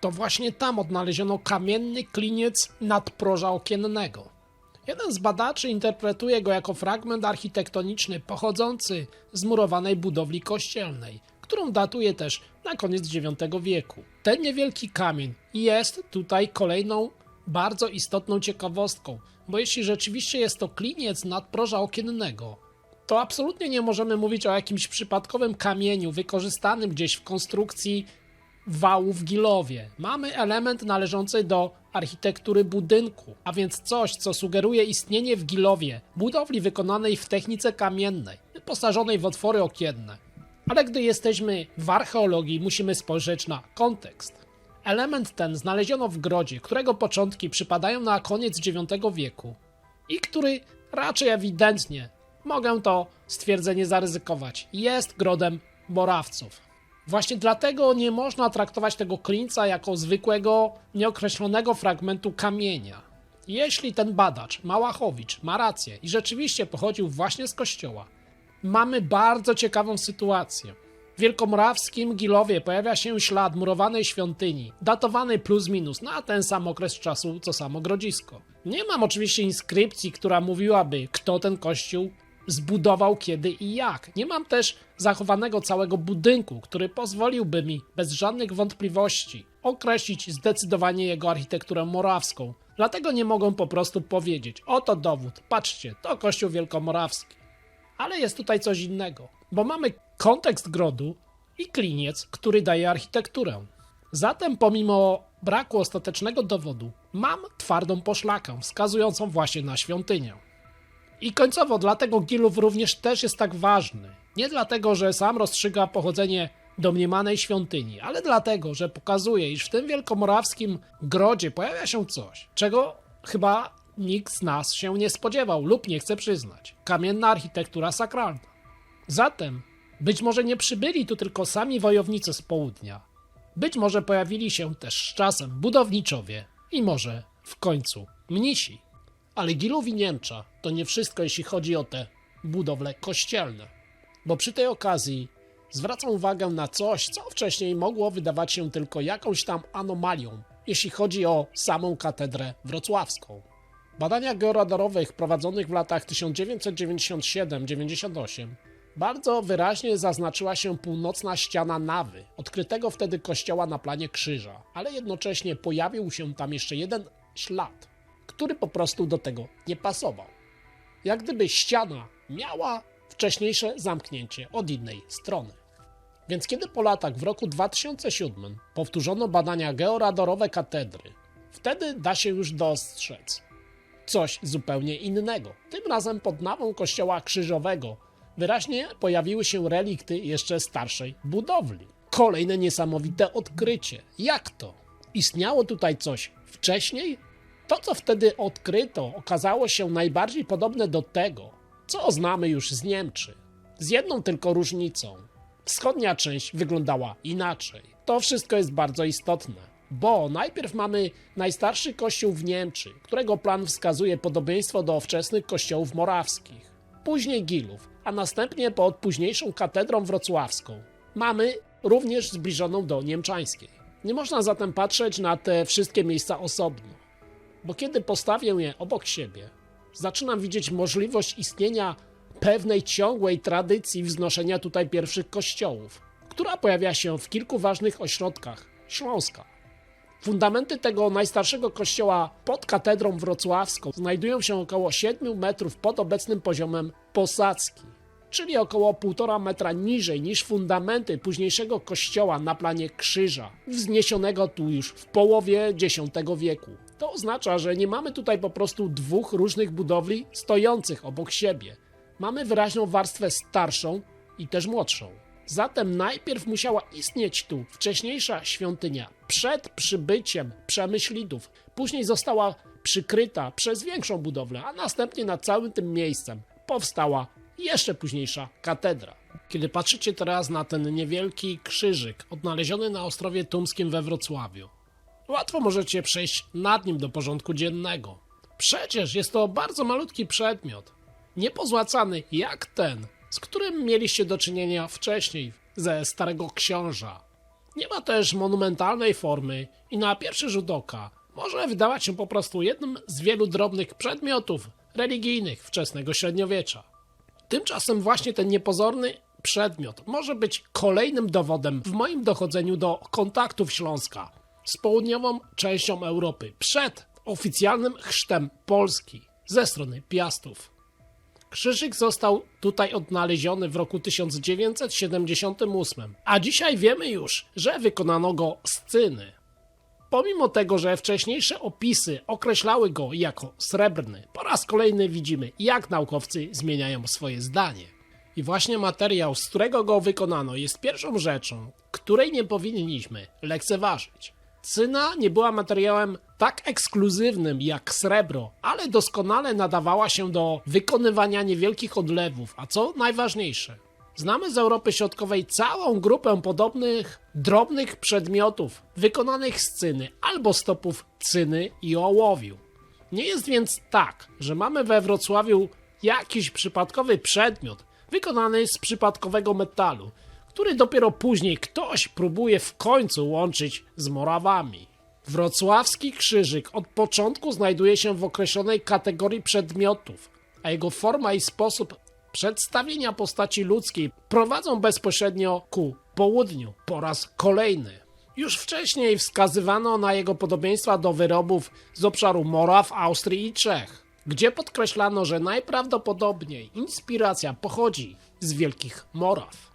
To właśnie tam odnaleziono kamienny kliniec nadproża okiennego. Jeden z badaczy interpretuje go jako fragment architektoniczny pochodzący z murowanej budowli kościelnej, którą datuje też na koniec IX wieku. Ten niewielki kamień jest tutaj kolejną bardzo istotną ciekawostką, bo jeśli rzeczywiście jest to kliniec nadproża okiennego, to absolutnie nie możemy mówić o jakimś przypadkowym kamieniu wykorzystanym gdzieś w konstrukcji wału w Gilowie. Mamy element należący do architektury budynku, a więc coś, co sugeruje istnienie w Gilowie budowli wykonanej w technice kamiennej, wyposażonej w otwory okienne. Ale gdy jesteśmy w archeologii, musimy spojrzeć na kontekst. Element ten znaleziono w grodzie, którego początki przypadają na koniec IX wieku i który raczej ewidentnie, mogę to stwierdzenie zaryzykować, jest grodem Morawców. Właśnie dlatego nie można traktować tego klińca jako zwykłego, nieokreślonego fragmentu kamienia. Jeśli ten badacz, Małachowicz, ma rację i rzeczywiście pochodził właśnie z kościoła, mamy bardzo ciekawą sytuację. W wielkomorawskim Gilowie pojawia się ślad murowanej świątyni, datowany plus minus na ten sam okres czasu, co samo grodzisko. Nie mam oczywiście inskrypcji, która mówiłaby, kto ten kościół zbudował, kiedy i jak. Nie mam też zachowanego całego budynku, który pozwoliłby mi bez żadnych wątpliwości określić zdecydowanie jego architekturę morawską. Dlatego nie mogę po prostu powiedzieć, oto dowód, patrzcie, to kościół wielkomorawski. Ale jest tutaj coś innego, bo mamy kontekst grodu i kliniec, który daje architekturę. Zatem pomimo braku ostatecznego dowodu, mam twardą poszlakę wskazującą właśnie na świątynię. I końcowo dlatego Gilów również też jest tak ważny. Nie dlatego, że sam rozstrzyga pochodzenie domniemanej świątyni, ale dlatego, że pokazuje, iż w tym wielkomorawskim grodzie pojawia się coś, czego chyba nikt z nas się nie spodziewał lub nie chce przyznać. Kamienna architektura sakralna. Zatem być może nie przybyli tu tylko sami wojownicy z południa. Być może pojawili się też z czasem budowniczowie i może w końcu mnisi. Ale Gilów i Niemcza to nie wszystko, jeśli chodzi o te budowle kościelne. Bo przy tej okazji zwracam uwagę na coś, co wcześniej mogło wydawać się tylko jakąś tam anomalią, jeśli chodzi o samą katedrę wrocławską. W badaniach georadarowych prowadzonych w latach 1997-98 bardzo wyraźnie zaznaczyła się północna ściana nawy, odkrytego wtedy kościoła na planie krzyża, ale jednocześnie pojawił się tam jeszcze jeden ślad, który po prostu do tego nie pasował. Jak gdyby ściana miała wcześniejsze zamknięcie od innej strony. Więc kiedy po latach w roku 2007 powtórzono badania georadarowe katedry, wtedy da się już dostrzec coś zupełnie innego. Tym razem pod nawą kościoła krzyżowego wyraźnie pojawiły się relikty jeszcze starszej budowli. Kolejne niesamowite odkrycie. Jak to? Istniało tutaj coś wcześniej? To, co wtedy odkryto, okazało się najbardziej podobne do tego, co znamy już z Niemczy. Z jedną tylko różnicą. Wschodnia część wyglądała inaczej. To wszystko jest bardzo istotne, bo najpierw mamy najstarszy kościół w Niemczy, którego plan wskazuje podobieństwo do wczesnych kościołów morawskich. Później Gilów, a następnie pod późniejszą katedrą wrocławską mamy również zbliżoną do niemczańskiej. Nie można zatem patrzeć na te wszystkie miejsca osobno, bo kiedy postawię je obok siebie, zaczynam widzieć możliwość istnienia pewnej ciągłej tradycji wznoszenia tutaj pierwszych kościołów, która pojawia się w kilku ważnych ośrodkach Śląska. Fundamenty tego najstarszego kościoła pod katedrą wrocławską znajdują się około 7 metrów pod obecnym poziomem posadzki, czyli około 1,5 metra niżej niż fundamenty późniejszego kościoła na planie krzyża, wzniesionego tu już w połowie X wieku. To oznacza, że nie mamy tutaj po prostu dwóch różnych budowli stojących obok siebie. Mamy wyraźną warstwę starszą i też młodszą. Zatem najpierw musiała istnieć tu wcześniejsza świątynia przed przybyciem Przemyślidów. Później została przykryta przez większą budowlę, a następnie nad całym tym miejscem powstała jeszcze późniejsza katedra. Kiedy patrzycie teraz na ten niewielki krzyżyk odnaleziony na Ostrowie Tumskim we Wrocławiu, łatwo możecie przejść nad nim do porządku dziennego. Przecież jest to bardzo malutki przedmiot, niepozłacany jak ten, z którym mieliście do czynienia wcześniej ze Starego Książa. Nie ma też monumentalnej formy i na pierwszy rzut oka może wydawać się po prostu jednym z wielu drobnych przedmiotów religijnych wczesnego średniowiecza. Tymczasem właśnie ten niepozorny przedmiot może być kolejnym dowodem w moim dochodzeniu do kontaktów Śląska z południową częścią Europy przed oficjalnym chrztem Polski ze strony Piastów. Krzyżyk został tutaj odnaleziony w roku 1978, a dzisiaj wiemy już, że wykonano go z cyny. Pomimo tego, że wcześniejsze opisy określały go jako srebrny, po raz kolejny widzimy, jak naukowcy zmieniają swoje zdanie. I właśnie materiał, z którego go wykonano, jest pierwszą rzeczą, której nie powinniśmy lekceważyć. Cyna nie była materiałem tak ekskluzywnym jak srebro, ale doskonale nadawała się do wykonywania niewielkich odlewów, a co najważniejsze, znamy z Europy Środkowej całą grupę podobnych, drobnych przedmiotów wykonanych z cyny albo stopów cyny i ołowiu. Nie jest więc tak, że mamy we Wrocławiu jakiś przypadkowy przedmiot wykonany z przypadkowego metalu, który dopiero później ktoś próbuje w końcu łączyć z Morawami. Wrocławski krzyżyk od początku znajduje się w określonej kategorii przedmiotów, a jego forma i sposób przedstawienia postaci ludzkiej prowadzą bezpośrednio ku południu po raz kolejny. Już wcześniej wskazywano na jego podobieństwa do wyrobów z obszaru Moraw, Austrii i Czech, gdzie podkreślano, że najprawdopodobniej inspiracja pochodzi z Wielkich Moraw.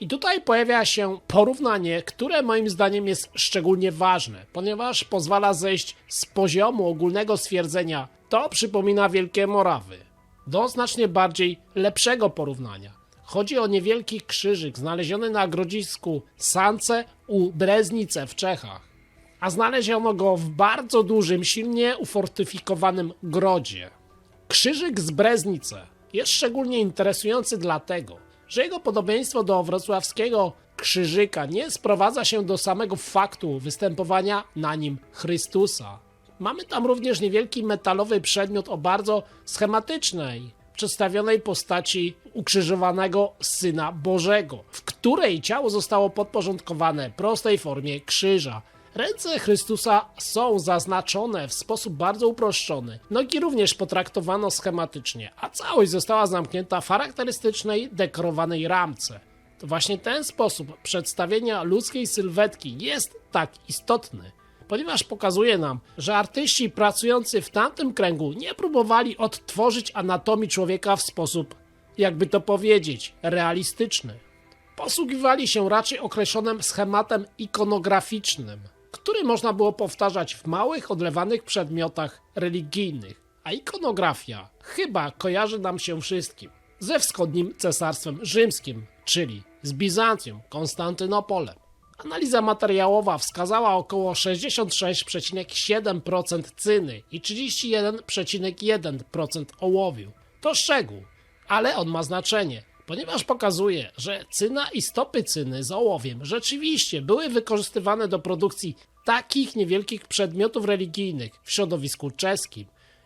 I tutaj pojawia się porównanie, które moim zdaniem jest szczególnie ważne, ponieważ pozwala zejść z poziomu ogólnego stwierdzenia to przypomina Wielkie Morawy do znacznie bardziej lepszego porównania. Chodzi o niewielki krzyżyk znaleziony na grodzisku Sance u Breznice w Czechach, a znaleziono go w bardzo dużym, silnie ufortyfikowanym grodzie. Krzyżyk z Breznice jest szczególnie interesujący dlatego, że jego podobieństwo do wrocławskiego krzyżyka nie sprowadza się do samego faktu występowania na nim Chrystusa. Mamy tam również niewielki metalowy przedmiot o bardzo schematycznej, przedstawionej postaci ukrzyżowanego Syna Bożego, w której ciało zostało podporządkowane prostej formie krzyża. Ręce Chrystusa są zaznaczone w sposób bardzo uproszczony, nogi również potraktowano schematycznie, a całość została zamknięta w charakterystycznej dekorowanej ramce. To właśnie ten sposób przedstawienia ludzkiej sylwetki jest tak istotny, ponieważ pokazuje nam, że artyści pracujący w tamtym kręgu nie próbowali odtworzyć anatomii człowieka w sposób, jakby to powiedzieć, realistyczny. Posługiwali się raczej określonym schematem ikonograficznym, który można było powtarzać w małych, odlewanych przedmiotach religijnych, a ikonografia chyba kojarzy nam się wszystkim ze wschodnim cesarstwem rzymskim, czyli z Bizancjum, Konstantynopolem. Analiza materiałowa wskazała około 66,7% cyny i 31,1% ołowiu. To szczegół, ale on ma znaczenie, ponieważ pokazuje, że cyna i stopy cyny z ołowiem rzeczywiście były wykorzystywane do produkcji takich niewielkich przedmiotów religijnych w środowisku czeskim.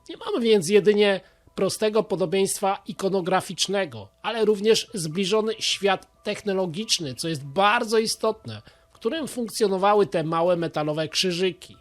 Nie mamy więc jedynie prostego podobieństwa ikonograficznego, ale również zbliżony świat technologiczny, co jest bardzo istotne, w którym funkcjonowały te małe metalowe krzyżyki.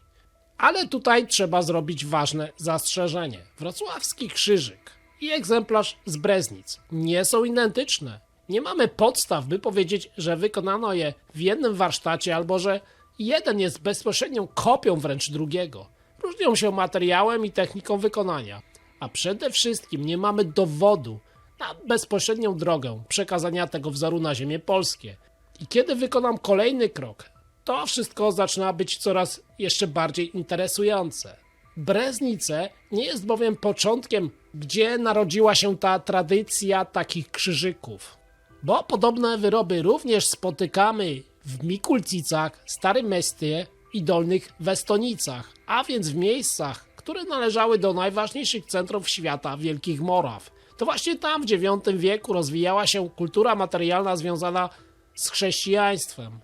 Ale tutaj trzeba zrobić ważne zastrzeżenie. Wrocławski krzyżyk i egzemplarz z Breznic nie są identyczne. Nie mamy podstaw, by powiedzieć, że wykonano je w jednym warsztacie albo że jeden jest bezpośrednią kopią wręcz drugiego. Różnią się materiałem i techniką wykonania, a przede wszystkim nie mamy dowodu na bezpośrednią drogę przekazania tego wzoru na ziemię polskie. I kiedy wykonam kolejny krok, to wszystko zaczyna być coraz jeszcze bardziej interesujące. Breznice nie jest bowiem początkiem, gdzie narodziła się ta tradycja takich krzyżyków. Bo podobne wyroby również spotykamy w Mikulcicach, Starym Mieście i Dolnych Westonicach, a więc w miejscach, które należały do najważniejszych centrów świata Wielkich Moraw. To właśnie tam w IX wieku rozwijała się kultura materialna związana z chrześcijaństwem,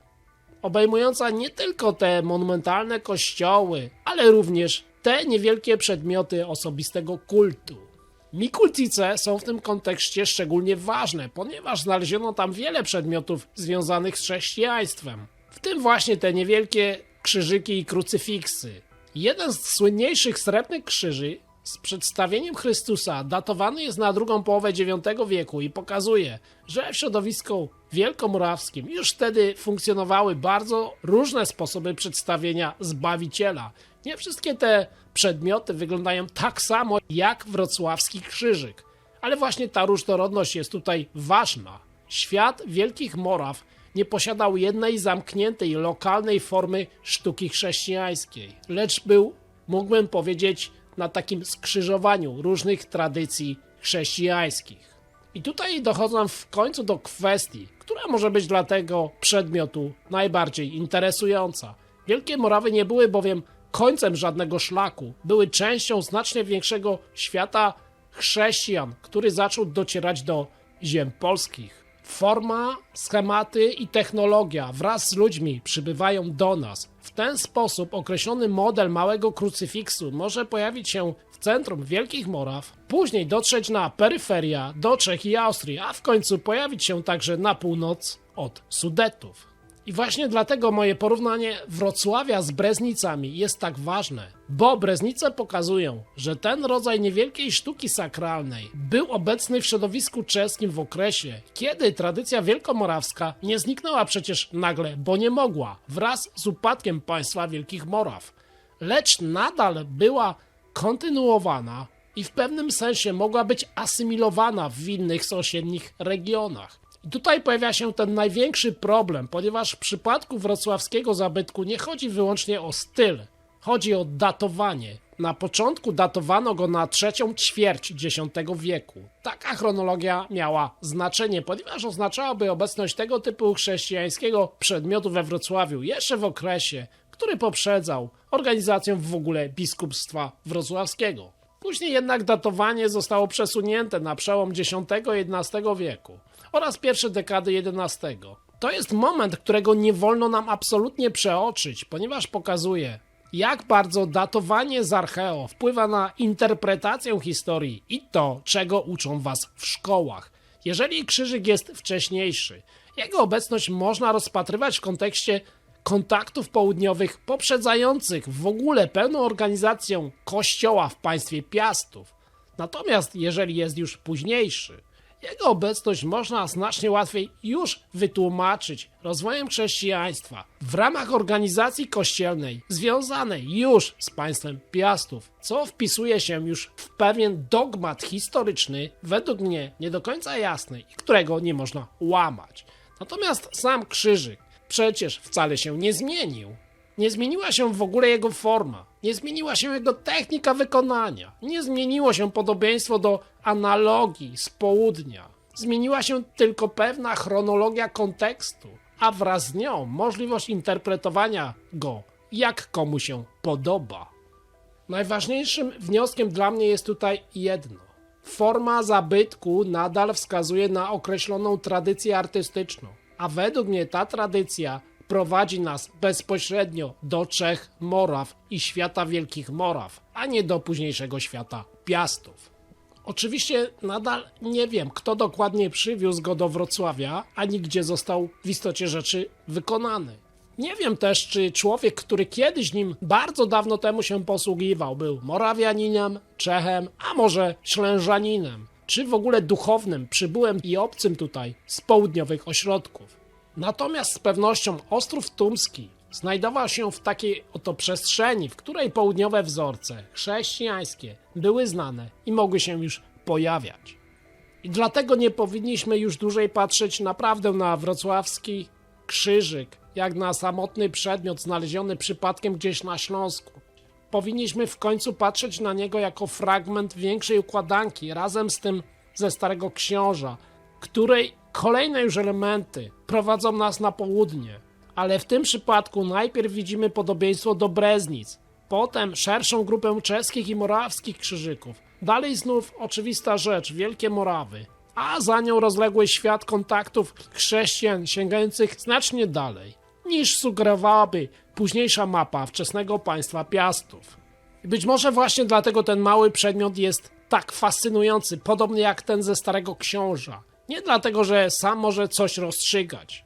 obejmująca nie tylko te monumentalne kościoły, ale również te niewielkie przedmioty osobistego kultu. Mikulcice są w tym kontekście szczególnie ważne, ponieważ znaleziono tam wiele przedmiotów związanych z chrześcijaństwem, w tym właśnie te niewielkie krzyżyki i krucyfiksy. Jeden z słynniejszych srebrnych krzyży z przedstawieniem Chrystusa datowany jest na drugą połowę IX wieku i pokazuje, że w środowisku wielkomorawskim już wtedy funkcjonowały bardzo różne sposoby przedstawienia Zbawiciela. Nie wszystkie te przedmioty wyglądają tak samo jak wrocławski krzyżyk, ale właśnie ta różnorodność jest tutaj ważna. Świat Wielkich Moraw nie posiadał jednej zamkniętej, lokalnej formy sztuki chrześcijańskiej, lecz był, mógłbym powiedzieć, na takim skrzyżowaniu różnych tradycji chrześcijańskich. I tutaj dochodzą w końcu do kwestii, która może być dla tego przedmiotu najbardziej interesująca. Wielkie Morawy nie były bowiem końcem żadnego szlaku, były częścią znacznie większego świata chrześcijan, który zaczął docierać do ziem polskich. Forma, schematy i technologia wraz z ludźmi przybywają do nas. W ten sposób określony model małego krucyfiksu może pojawić się w centrum Wielkich Moraw, później dotrzeć na peryferia do Czech i Austrii, a w końcu pojawić się także na północ od Sudetów. I właśnie dlatego moje porównanie Wrocławia z Breznicami jest tak ważne, bo Breznice pokazują, że ten rodzaj niewielkiej sztuki sakralnej był obecny w środowisku czeskim w okresie, kiedy tradycja wielkomorawska nie zniknęła przecież nagle, bo nie mogła, wraz z upadkiem państwa Wielkich Moraw, lecz nadal była kontynuowana i w pewnym sensie mogła być asymilowana w innych sąsiednich regionach. I tutaj pojawia się ten największy problem, ponieważ w przypadku wrocławskiego zabytku nie chodzi wyłącznie o styl, chodzi o datowanie. Na początku datowano go na trzecią ćwierć X wieku. Taka chronologia miała znaczenie, ponieważ oznaczałaby obecność tego typu chrześcijańskiego przedmiotu we Wrocławiu jeszcze w okresie, który poprzedzał organizację w ogóle biskupstwa wrocławskiego. Później jednak datowanie zostało przesunięte na przełom X i XI wieku oraz pierwsze dekady XI. To jest moment, którego nie wolno nam absolutnie przeoczyć, ponieważ pokazuje, jak bardzo datowanie z archeo wpływa na interpretację historii i to, czego uczą was w szkołach. Jeżeli krzyżyk jest wcześniejszy, jego obecność można rozpatrywać w kontekście kontaktów południowych poprzedzających w ogóle pełną organizację kościoła w państwie Piastów. Natomiast jeżeli jest już późniejszy, jego obecność można znacznie łatwiej już wytłumaczyć rozwojem chrześcijaństwa w ramach organizacji kościelnej związanej już z państwem Piastów, co wpisuje się już w pewien dogmat historyczny, według mnie nie do końca jasny i którego nie można łamać. Natomiast sam krzyżyk przecież wcale się nie zmienił. Nie zmieniła się w ogóle jego forma, nie zmieniła się jego technika wykonania, nie zmieniło się podobieństwo do analogii z południa. Zmieniła się tylko pewna chronologia kontekstu, a wraz z nią możliwość interpretowania go, jak komu się podoba. Najważniejszym wnioskiem dla mnie jest tutaj jedno. Forma zabytku nadal wskazuje na określoną tradycję artystyczną, a według mnie ta tradycja prowadzi nas bezpośrednio do Czech, Moraw i świata Wielkich Moraw, a nie do późniejszego świata Piastów. Oczywiście nadal nie wiem, kto dokładnie przywiózł go do Wrocławia, ani gdzie został w istocie rzeczy wykonany. Nie wiem też, czy człowiek, który kiedyś nim bardzo dawno temu się posługiwał, był Morawianinem, Czechem, a może Ślężaninem, czy w ogóle duchownym, przybyłym i obcym tutaj z południowych ośrodków. Natomiast z pewnością Ostrów Tumski znajdował się w takiej oto przestrzeni, w której południowe wzorce chrześcijańskie były znane i mogły się już pojawiać. I dlatego nie powinniśmy już dłużej patrzeć naprawdę na wrocławski krzyżyk, jak na samotny przedmiot znaleziony przypadkiem gdzieś na Śląsku. Powinniśmy w końcu patrzeć na niego jako fragment większej układanki, razem z tym ze Starego Książa, której Kolejne już elementy prowadzą nas na południe, ale w tym przypadku najpierw widzimy podobieństwo do Breznic, potem szerszą grupę czeskich i morawskich krzyżyków, dalej znów oczywista rzecz, Wielkie Morawy, a za nią rozległy świat kontaktów chrześcijan sięgających znacznie dalej, niż sugerowałaby późniejsza mapa wczesnego państwa Piastów. I być może właśnie dlatego ten mały przedmiot jest tak fascynujący, podobnie jak ten ze Starego Książa. Nie dlatego, że sam może coś rozstrzygać,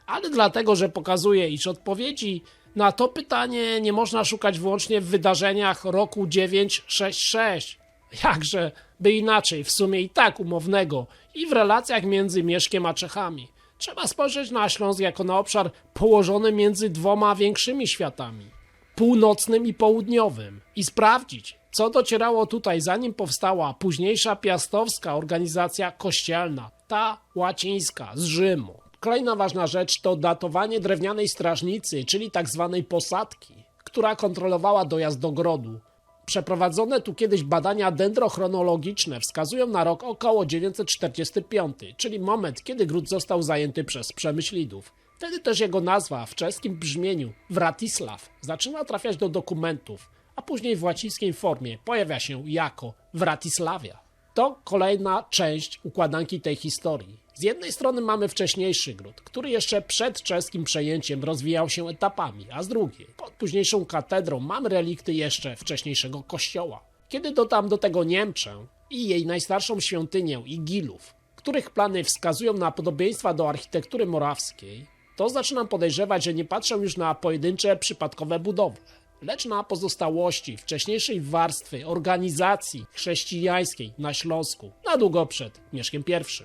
ale dlatego, że pokazuje, iż odpowiedzi na to pytanie nie można szukać wyłącznie w wydarzeniach roku 966. Jakże by inaczej, w sumie i tak umownego, i w relacjach między Mieszkiem a Czechami. Trzeba spojrzeć na Śląsk jako na obszar położony między dwoma większymi światami, północnym i południowym, i sprawdzić, co docierało tutaj, zanim powstała późniejsza piastowska organizacja kościelna, ta łacińska z Rzymu. Kolejna ważna rzecz to datowanie drewnianej strażnicy, czyli tzw. posadki, która kontrolowała dojazd do grodu. Przeprowadzone tu kiedyś badania dendrochronologiczne wskazują na rok około 945, czyli moment, kiedy gród został zajęty przez Przemyślidów. Wtedy też jego nazwa w czeskim brzmieniu Wratisław zaczyna trafiać do dokumentów, a później w łacińskiej formie pojawia się jako Wratisławia. To kolejna część układanki tej historii. Z jednej strony mamy wcześniejszy gród, który jeszcze przed czeskim przejęciem rozwijał się etapami, a z drugiej, pod późniejszą katedrą, mamy relikty jeszcze wcześniejszego kościoła. Kiedy dodam do tego Niemczę i jej najstarszą świątynię Igilów, których plany wskazują na podobieństwa do architektury morawskiej, to zaczynam podejrzewać, że nie patrzę już na pojedyncze, przypadkowe budowle, lecz na pozostałości wcześniejszej warstwy organizacji chrześcijańskiej na Śląsku, na długo przed Mieszkiem I.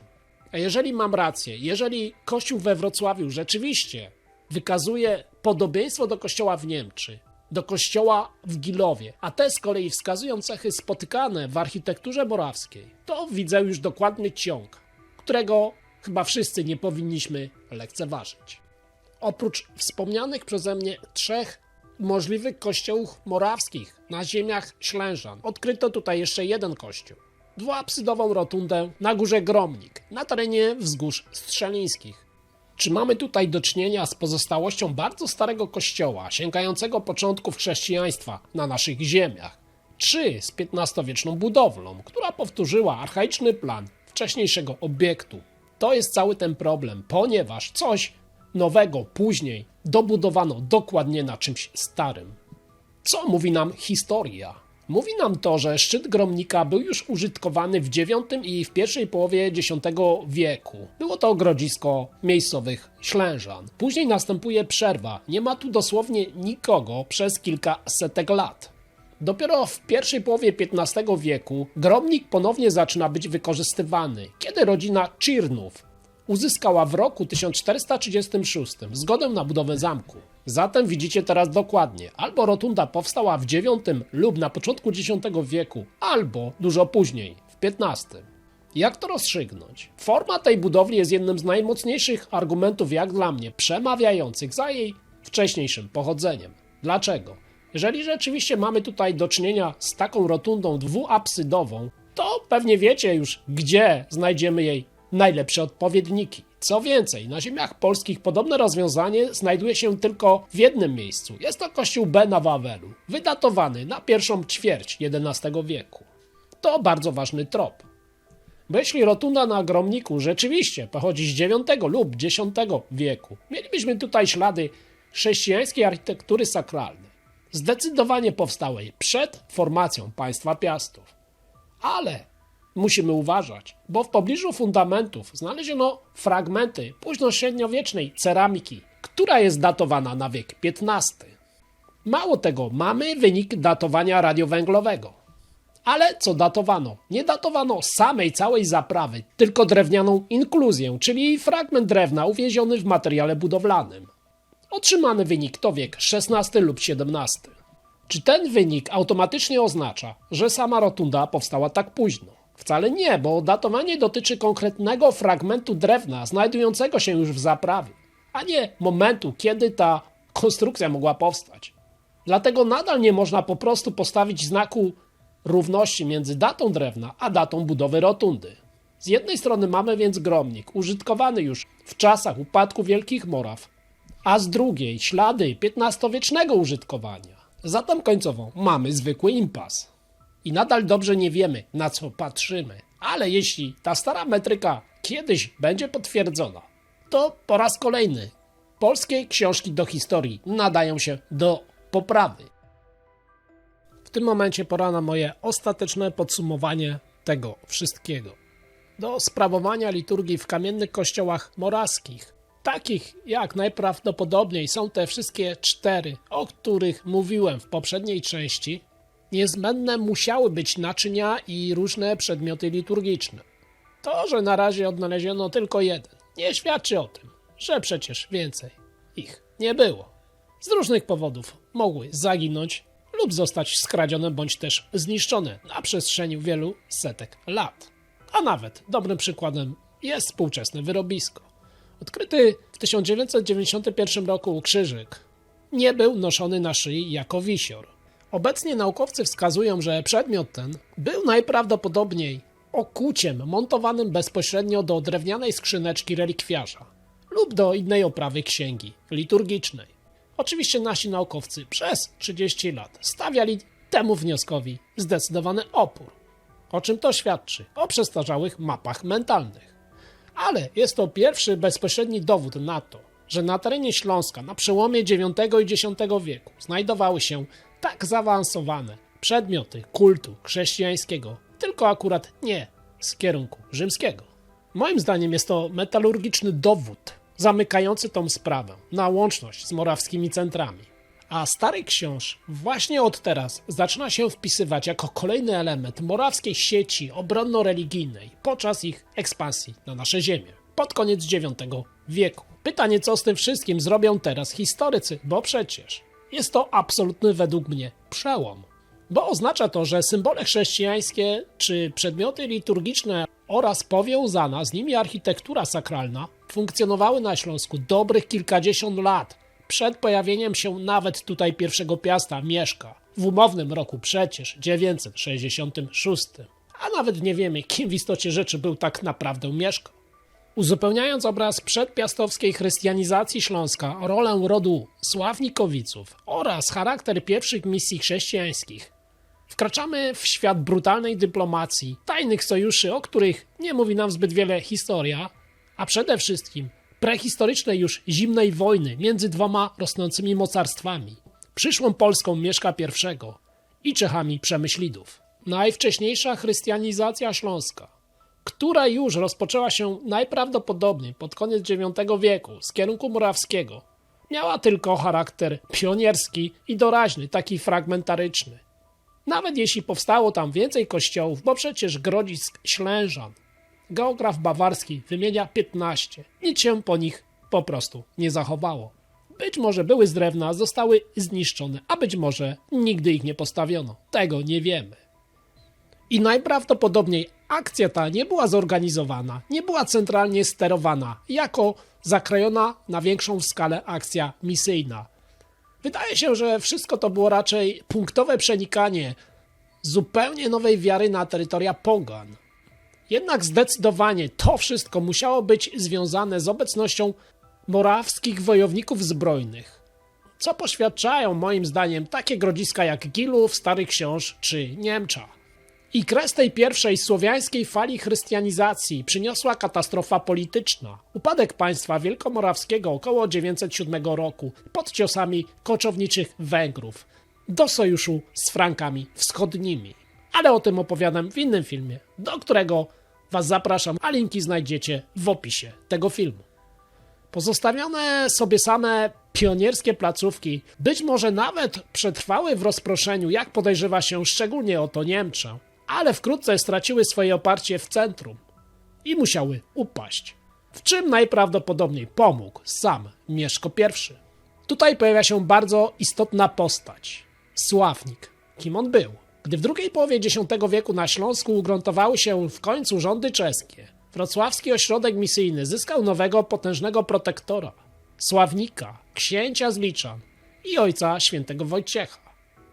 A jeżeli mam rację, jeżeli kościół we Wrocławiu rzeczywiście wykazuje podobieństwo do kościoła w Niemczy, do kościoła w Gilowie, a te z kolei wskazują cechy spotykane w architekturze morawskiej, to widzę już dokładny ciąg, którego chyba wszyscy nie powinniśmy lekceważyć. Oprócz wspomnianych przeze mnie 3 możliwych kościołów morawskich na ziemiach Ślężan, odkryto tutaj jeszcze jeden kościół. Dwuapsydową rotundę na górze Gromnik, na terenie wzgórz strzelińskich. Czy mamy tutaj do czynienia z pozostałością bardzo starego kościoła, sięgającego początków chrześcijaństwa na naszych ziemiach, czy z XV-wieczną budowlą, która powtórzyła archaiczny plan wcześniejszego obiektu? To jest cały ten problem, ponieważ coś nowego później dobudowano dokładnie na czymś starym. Co mówi nam historia? Mówi nam to, że szczyt Gromnika był już użytkowany w IX i w pierwszej połowie X wieku. Było to grodzisko miejscowych Ślężan. Później następuje przerwa. Nie ma tu dosłownie nikogo przez kilkasetek lat. Dopiero w pierwszej połowie XV wieku Gromnik ponownie zaczyna być wykorzystywany, kiedy rodzina Czirnów uzyskała w roku 1436 zgodę na budowę zamku. Zatem widzicie teraz dokładnie, albo rotunda powstała w IX lub na początku X wieku, albo dużo później, w XV. Jak to rozstrzygnąć? Forma tej budowli jest jednym z najmocniejszych argumentów, jak dla mnie, przemawiających za jej wcześniejszym pochodzeniem. Dlaczego? Jeżeli rzeczywiście mamy tutaj do czynienia z taką rotundą dwuapsydową, to pewnie wiecie już, gdzie znajdziemy jej najlepsze odpowiedniki. Co więcej, na ziemiach polskich podobne rozwiązanie znajduje się tylko w jednym miejscu. Jest to kościół B na Wawelu, wydatowany na pierwszą ćwierć XI wieku. To bardzo ważny trop. Bo jeśli rotunda na Gromniku rzeczywiście pochodzi z IX lub X wieku, mielibyśmy tutaj ślady chrześcijańskiej architektury sakralnej, zdecydowanie powstałej przed formacją państwa Piastów. Ale musimy uważać, bo w pobliżu fundamentów znaleziono fragmenty późnośredniowiecznej ceramiki, która jest datowana na wiek XV. Mało tego, mamy wynik datowania radiowęglowego. Ale co datowano? Nie datowano samej całej zaprawy, tylko drewnianą inkluzję, czyli fragment drewna uwięziony w materiale budowlanym. Otrzymany wynik to wiek XVI lub XVII. Czy ten wynik automatycznie oznacza, że sama rotunda powstała tak późno? Wcale nie, bo datowanie dotyczy konkretnego fragmentu drewna znajdującego się już w zaprawie, a nie momentu, kiedy ta konstrukcja mogła powstać. Dlatego nadal nie można po prostu postawić znaku równości między datą drewna a datą budowy rotundy. Z jednej strony mamy więc gromnik, użytkowany już w czasach upadku Wielkich Moraw, a z drugiej ślady XV-wiecznego użytkowania. Zatem końcowo mamy zwykły impas. I nadal dobrze nie wiemy, na co patrzymy. Ale jeśli ta stara metryka kiedyś będzie potwierdzona, to po raz kolejny polskie książki do historii nadają się do poprawy. W tym momencie pora na moje ostateczne podsumowanie tego wszystkiego. Do sprawowania liturgii w kamiennych kościołach morawskich, takich jak najprawdopodobniej są te wszystkie 4, o których mówiłem w poprzedniej części, niezbędne musiały być naczynia i różne przedmioty liturgiczne. To, że na razie odnaleziono tylko jeden, nie świadczy o tym, że przecież więcej ich nie było. Z różnych powodów mogły zaginąć lub zostać skradzione bądź też zniszczone na przestrzeni wielu setek lat. A nawet dobrym przykładem jest współczesne wyrobisko. Odkryty w 1991 roku krzyżyk nie był noszony na szyi jako wisior. Obecnie naukowcy wskazują, że przedmiot ten był najprawdopodobniej okuciem montowanym bezpośrednio do drewnianej skrzyneczki relikwiarza lub do innej oprawy księgi liturgicznej. Oczywiście nasi naukowcy przez 30 lat stawiali temu wnioskowi zdecydowany opór. O czym to świadczy? O przestarzałych mapach mentalnych. Ale jest to pierwszy bezpośredni dowód na to, że na terenie Śląska na przełomie IX i X wieku znajdowały się tak zaawansowane przedmioty kultu chrześcijańskiego, tylko akurat nie z kierunku rzymskiego. Moim zdaniem jest to metalurgiczny dowód zamykający tą sprawę na łączność z morawskimi centrami. A Stary Książ właśnie od teraz zaczyna się wpisywać jako kolejny element morawskiej sieci obronno-religijnej podczas ich ekspansji na nasze ziemię pod koniec IX wieku. Pytanie, co z tym wszystkim zrobią teraz historycy, bo przecież jest to absolutny według mnie przełom. Bo oznacza to, że symbole chrześcijańskie czy przedmioty liturgiczne oraz powiązana z nimi architektura sakralna funkcjonowały na Śląsku dobrych kilkadziesiąt lat przed pojawieniem się nawet tutaj pierwszego piasta Mieszka w umownym roku przecież 966. A nawet nie wiemy, kim w istocie rzeczy był tak naprawdę Mieszko. Uzupełniając obraz przedpiastowskiej chrystianizacji Śląska, rolę rodu Sławnikowiców oraz charakter pierwszych misji chrześcijańskich, wkraczamy w świat brutalnej dyplomacji, tajnych sojuszy, o których nie mówi nam zbyt wiele historia, a przede wszystkim prehistorycznej już zimnej wojny między dwoma rosnącymi mocarstwami, przyszłą Polską Mieszka I i Czechami Przemyślidów. Najwcześniejsza chrystianizacja Śląska, która już rozpoczęła się najprawdopodobniej pod koniec IX wieku z kierunku morawskiego, miała tylko charakter pionierski i doraźny, taki fragmentaryczny. Nawet jeśli powstało tam więcej kościołów, bo przecież Grodzisk Ślężan, geograf bawarski wymienia 15, nic się po nich po prostu nie zachowało. Być może były z drewna, zostały zniszczone, a być może nigdy ich nie postawiono. Tego nie wiemy. I najprawdopodobniej akcja ta nie była zorganizowana, nie była centralnie sterowana, jako zakrojona na większą skalę akcja misyjna. Wydaje się, że wszystko to było raczej punktowe przenikanie zupełnie nowej wiary na terytoria pogan. Jednak zdecydowanie to wszystko musiało być związane z obecnością morawskich wojowników zbrojnych, co poświadczają moim zdaniem takie grodziska jak Gilów, Stary Książ czy Niemcza. I kres tej pierwszej słowiańskiej fali chrystianizacji przyniosła katastrofa polityczna. Upadek państwa wielkomorawskiego około 907 roku pod ciosami koczowniczych Węgrów do sojuszu z Frankami wschodnimi. Ale o tym opowiadam w innym filmie, do którego Was zapraszam, a linki znajdziecie w opisie tego filmu. Pozostawione sobie same pionierskie placówki być może nawet przetrwały w rozproszeniu, jak podejrzewa się szczególnie o to Niemczech, ale wkrótce straciły swoje oparcie w centrum i musiały upaść. W czym najprawdopodobniej pomógł sam Mieszko I. Tutaj pojawia się bardzo istotna postać. Sławnik. Kim on był? Gdy w drugiej połowie X wieku na Śląsku ugruntowały się w końcu rządy czeskie, wrocławski ośrodek misyjny zyskał nowego potężnego protektora, Sławnika, księcia z Liczan i ojca świętego Wojciecha.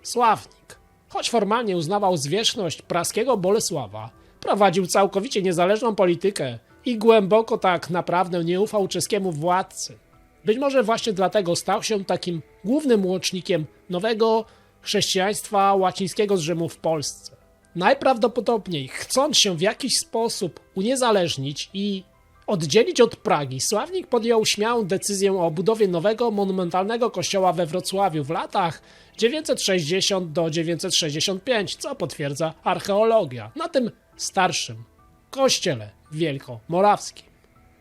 Sławnik, choć formalnie uznawał zwierzchność praskiego Bolesława, Prowadził całkowicie niezależną politykę i głęboko tak naprawdę nie ufał czeskiemu władcy. Być może właśnie dlatego stał się takim głównym łącznikiem nowego chrześcijaństwa łacińskiego z Rzymu w Polsce. Najprawdopodobniej, chcąc się w jakiś sposób uniezależnić i oddzielić od Pragi, Sławnik podjął śmiałą decyzję o budowie nowego monumentalnego kościoła we Wrocławiu w latach 960 do 965, co potwierdza archeologia, na tym starszym kościele wielkomorawskim.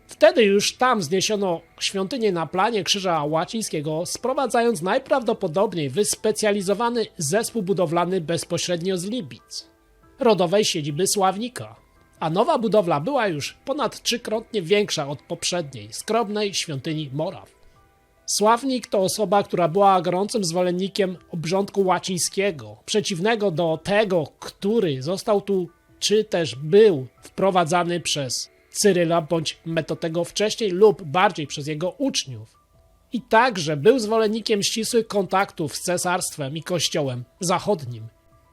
Wtedy już tam zniesiono świątynię na planie Krzyża Łacińskiego, sprowadzając najprawdopodobniej wyspecjalizowany zespół budowlany bezpośrednio z Libic, rodowej siedziby Sławnika. A nowa budowla była już ponad trzykrotnie większa od poprzedniej, skromnej świątyni Moraw. Sławnik to osoba, która była gorącym zwolennikiem obrządku łacińskiego, przeciwnego do tego, który został tu, czy też był wprowadzany przez Cyryla bądź Metodego wcześniej lub bardziej przez jego uczniów. I także był zwolennikiem ścisłych kontaktów z cesarstwem i kościołem zachodnim.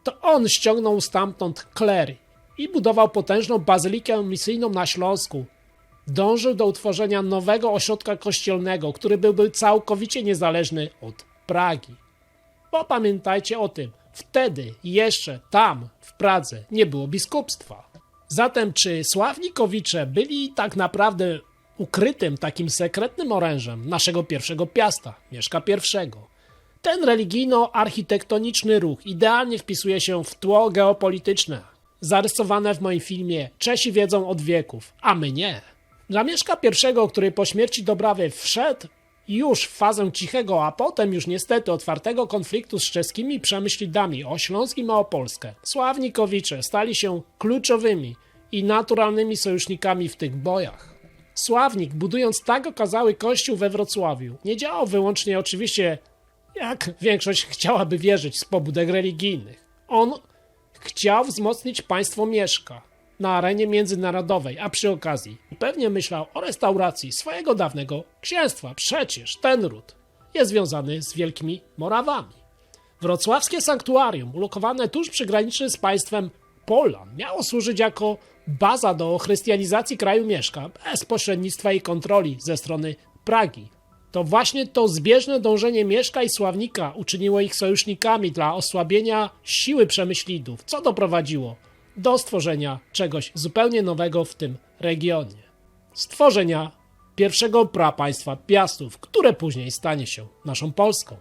To on ściągnął stamtąd klery i budował potężną bazylikę misyjną na Śląsku. Dążył do utworzenia nowego ośrodka kościelnego, który byłby całkowicie niezależny od Pragi. Bo pamiętajcie o tym, wtedy jeszcze tam, w Pradze, nie było biskupstwa. Zatem czy Sławnikowicze byli tak naprawdę ukrytym, takim sekretnym orężem naszego pierwszego Piasta, Mieszka I? Ten religijno-architektoniczny ruch idealnie wpisuje się w tło geopolityczne, zarysowane w moim filmie Czesi wiedzą od wieków, a my nie. Dla Mieszka I, który po śmierci Dobrawy wszedł już w fazę cichego, a potem już niestety otwartego konfliktu z czeskimi przemyślidami o Śląsk i Małopolskę, Sławnikowicze stali się kluczowymi i naturalnymi sojusznikami w tych bojach. Sławnik, budując tak okazały kościół we Wrocławiu, nie działał wyłącznie oczywiście, jak większość chciałaby wierzyć, z pobudek religijnych. On chciał wzmocnić państwo Mieszka na arenie międzynarodowej, a przy okazji pewnie myślał o restauracji swojego dawnego księstwa. Przecież ten ród jest związany z Wielkimi Morawami. Wrocławskie sanktuarium, ulokowane tuż przygranicznie z państwem Polan, miało służyć jako baza do chrystianizacji kraju Mieszka, bez pośrednictwa i kontroli ze strony Pragi. To właśnie to zbieżne dążenie Mieszka i Sławnika uczyniło ich sojusznikami dla osłabienia siły przemyślidów, co doprowadziło do stworzenia czegoś zupełnie nowego w tym regionie. Stworzenia pierwszego prapaństwa Piastów, które później stanie się naszą Polską.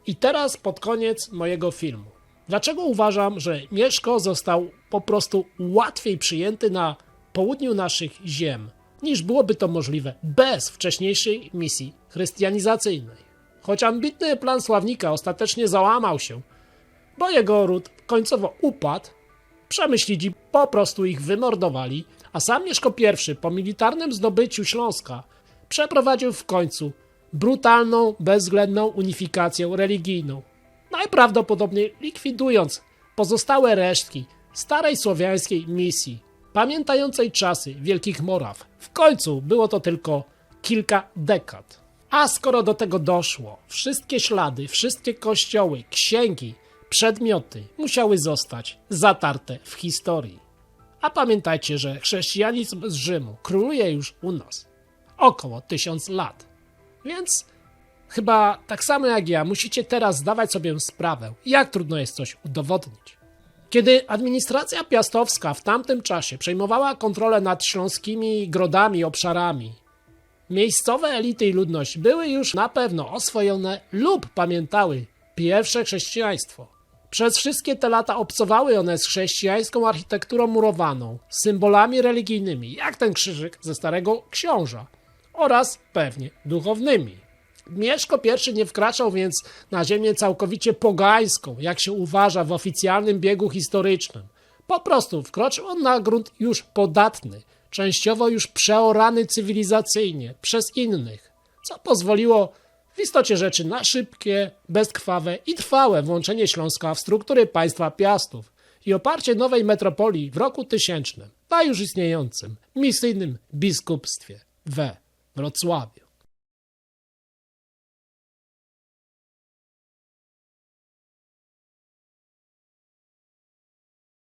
I teraz pod koniec mojego filmu. Dlaczego uważam, że Mieszko został po prostu łatwiej przyjęty na południu naszych ziem, niż byłoby to możliwe bez wcześniejszej misji chrystianizacyjnej? Choć ambitny plan Sławnika ostatecznie załamał się, bo jego ród końcowo upadł, przemyślidzi po prostu ich wymordowali, a sam Mieszko I po militarnym zdobyciu Śląska przeprowadził w końcu brutalną, bezwzględną unifikację religijną, najprawdopodobniej likwidując pozostałe resztki starej słowiańskiej misji, pamiętającej czasy Wielkich Moraw. W końcu było to tylko kilka dekad. A skoro do tego doszło, wszystkie ślady, wszystkie kościoły, księgi, przedmioty musiały zostać zatarte w historii. A pamiętajcie, że chrześcijanizm z Rzymu króluje już u nas około 1000 lat. Więc chyba tak samo jak ja musicie teraz zdawać sobie sprawę, jak trudno jest coś udowodnić. Kiedy administracja piastowska w tamtym czasie przejmowała kontrolę nad śląskimi grodami i obszarami, miejscowe elity i ludność były już na pewno oswojone lub pamiętały pierwsze chrześcijaństwo. Przez wszystkie te lata obcowały one z chrześcijańską architekturą murowaną, symbolami religijnymi, jak ten krzyżyk ze Starego Książa, oraz pewnie duchownymi. Mieszko I nie wkraczał więc na ziemię całkowicie pogańską, jak się uważa w oficjalnym biegu historycznym. Po prostu wkroczył on na grunt już podatny, częściowo już przeorany cywilizacyjnie przez innych, co pozwoliło w istocie rzeczy na szybkie, bezkrwawe i trwałe włączenie Śląska w struktury państwa Piastów i oparcie nowej metropolii w roku 1000 na już istniejącym misyjnym biskupstwie we Wrocławiu.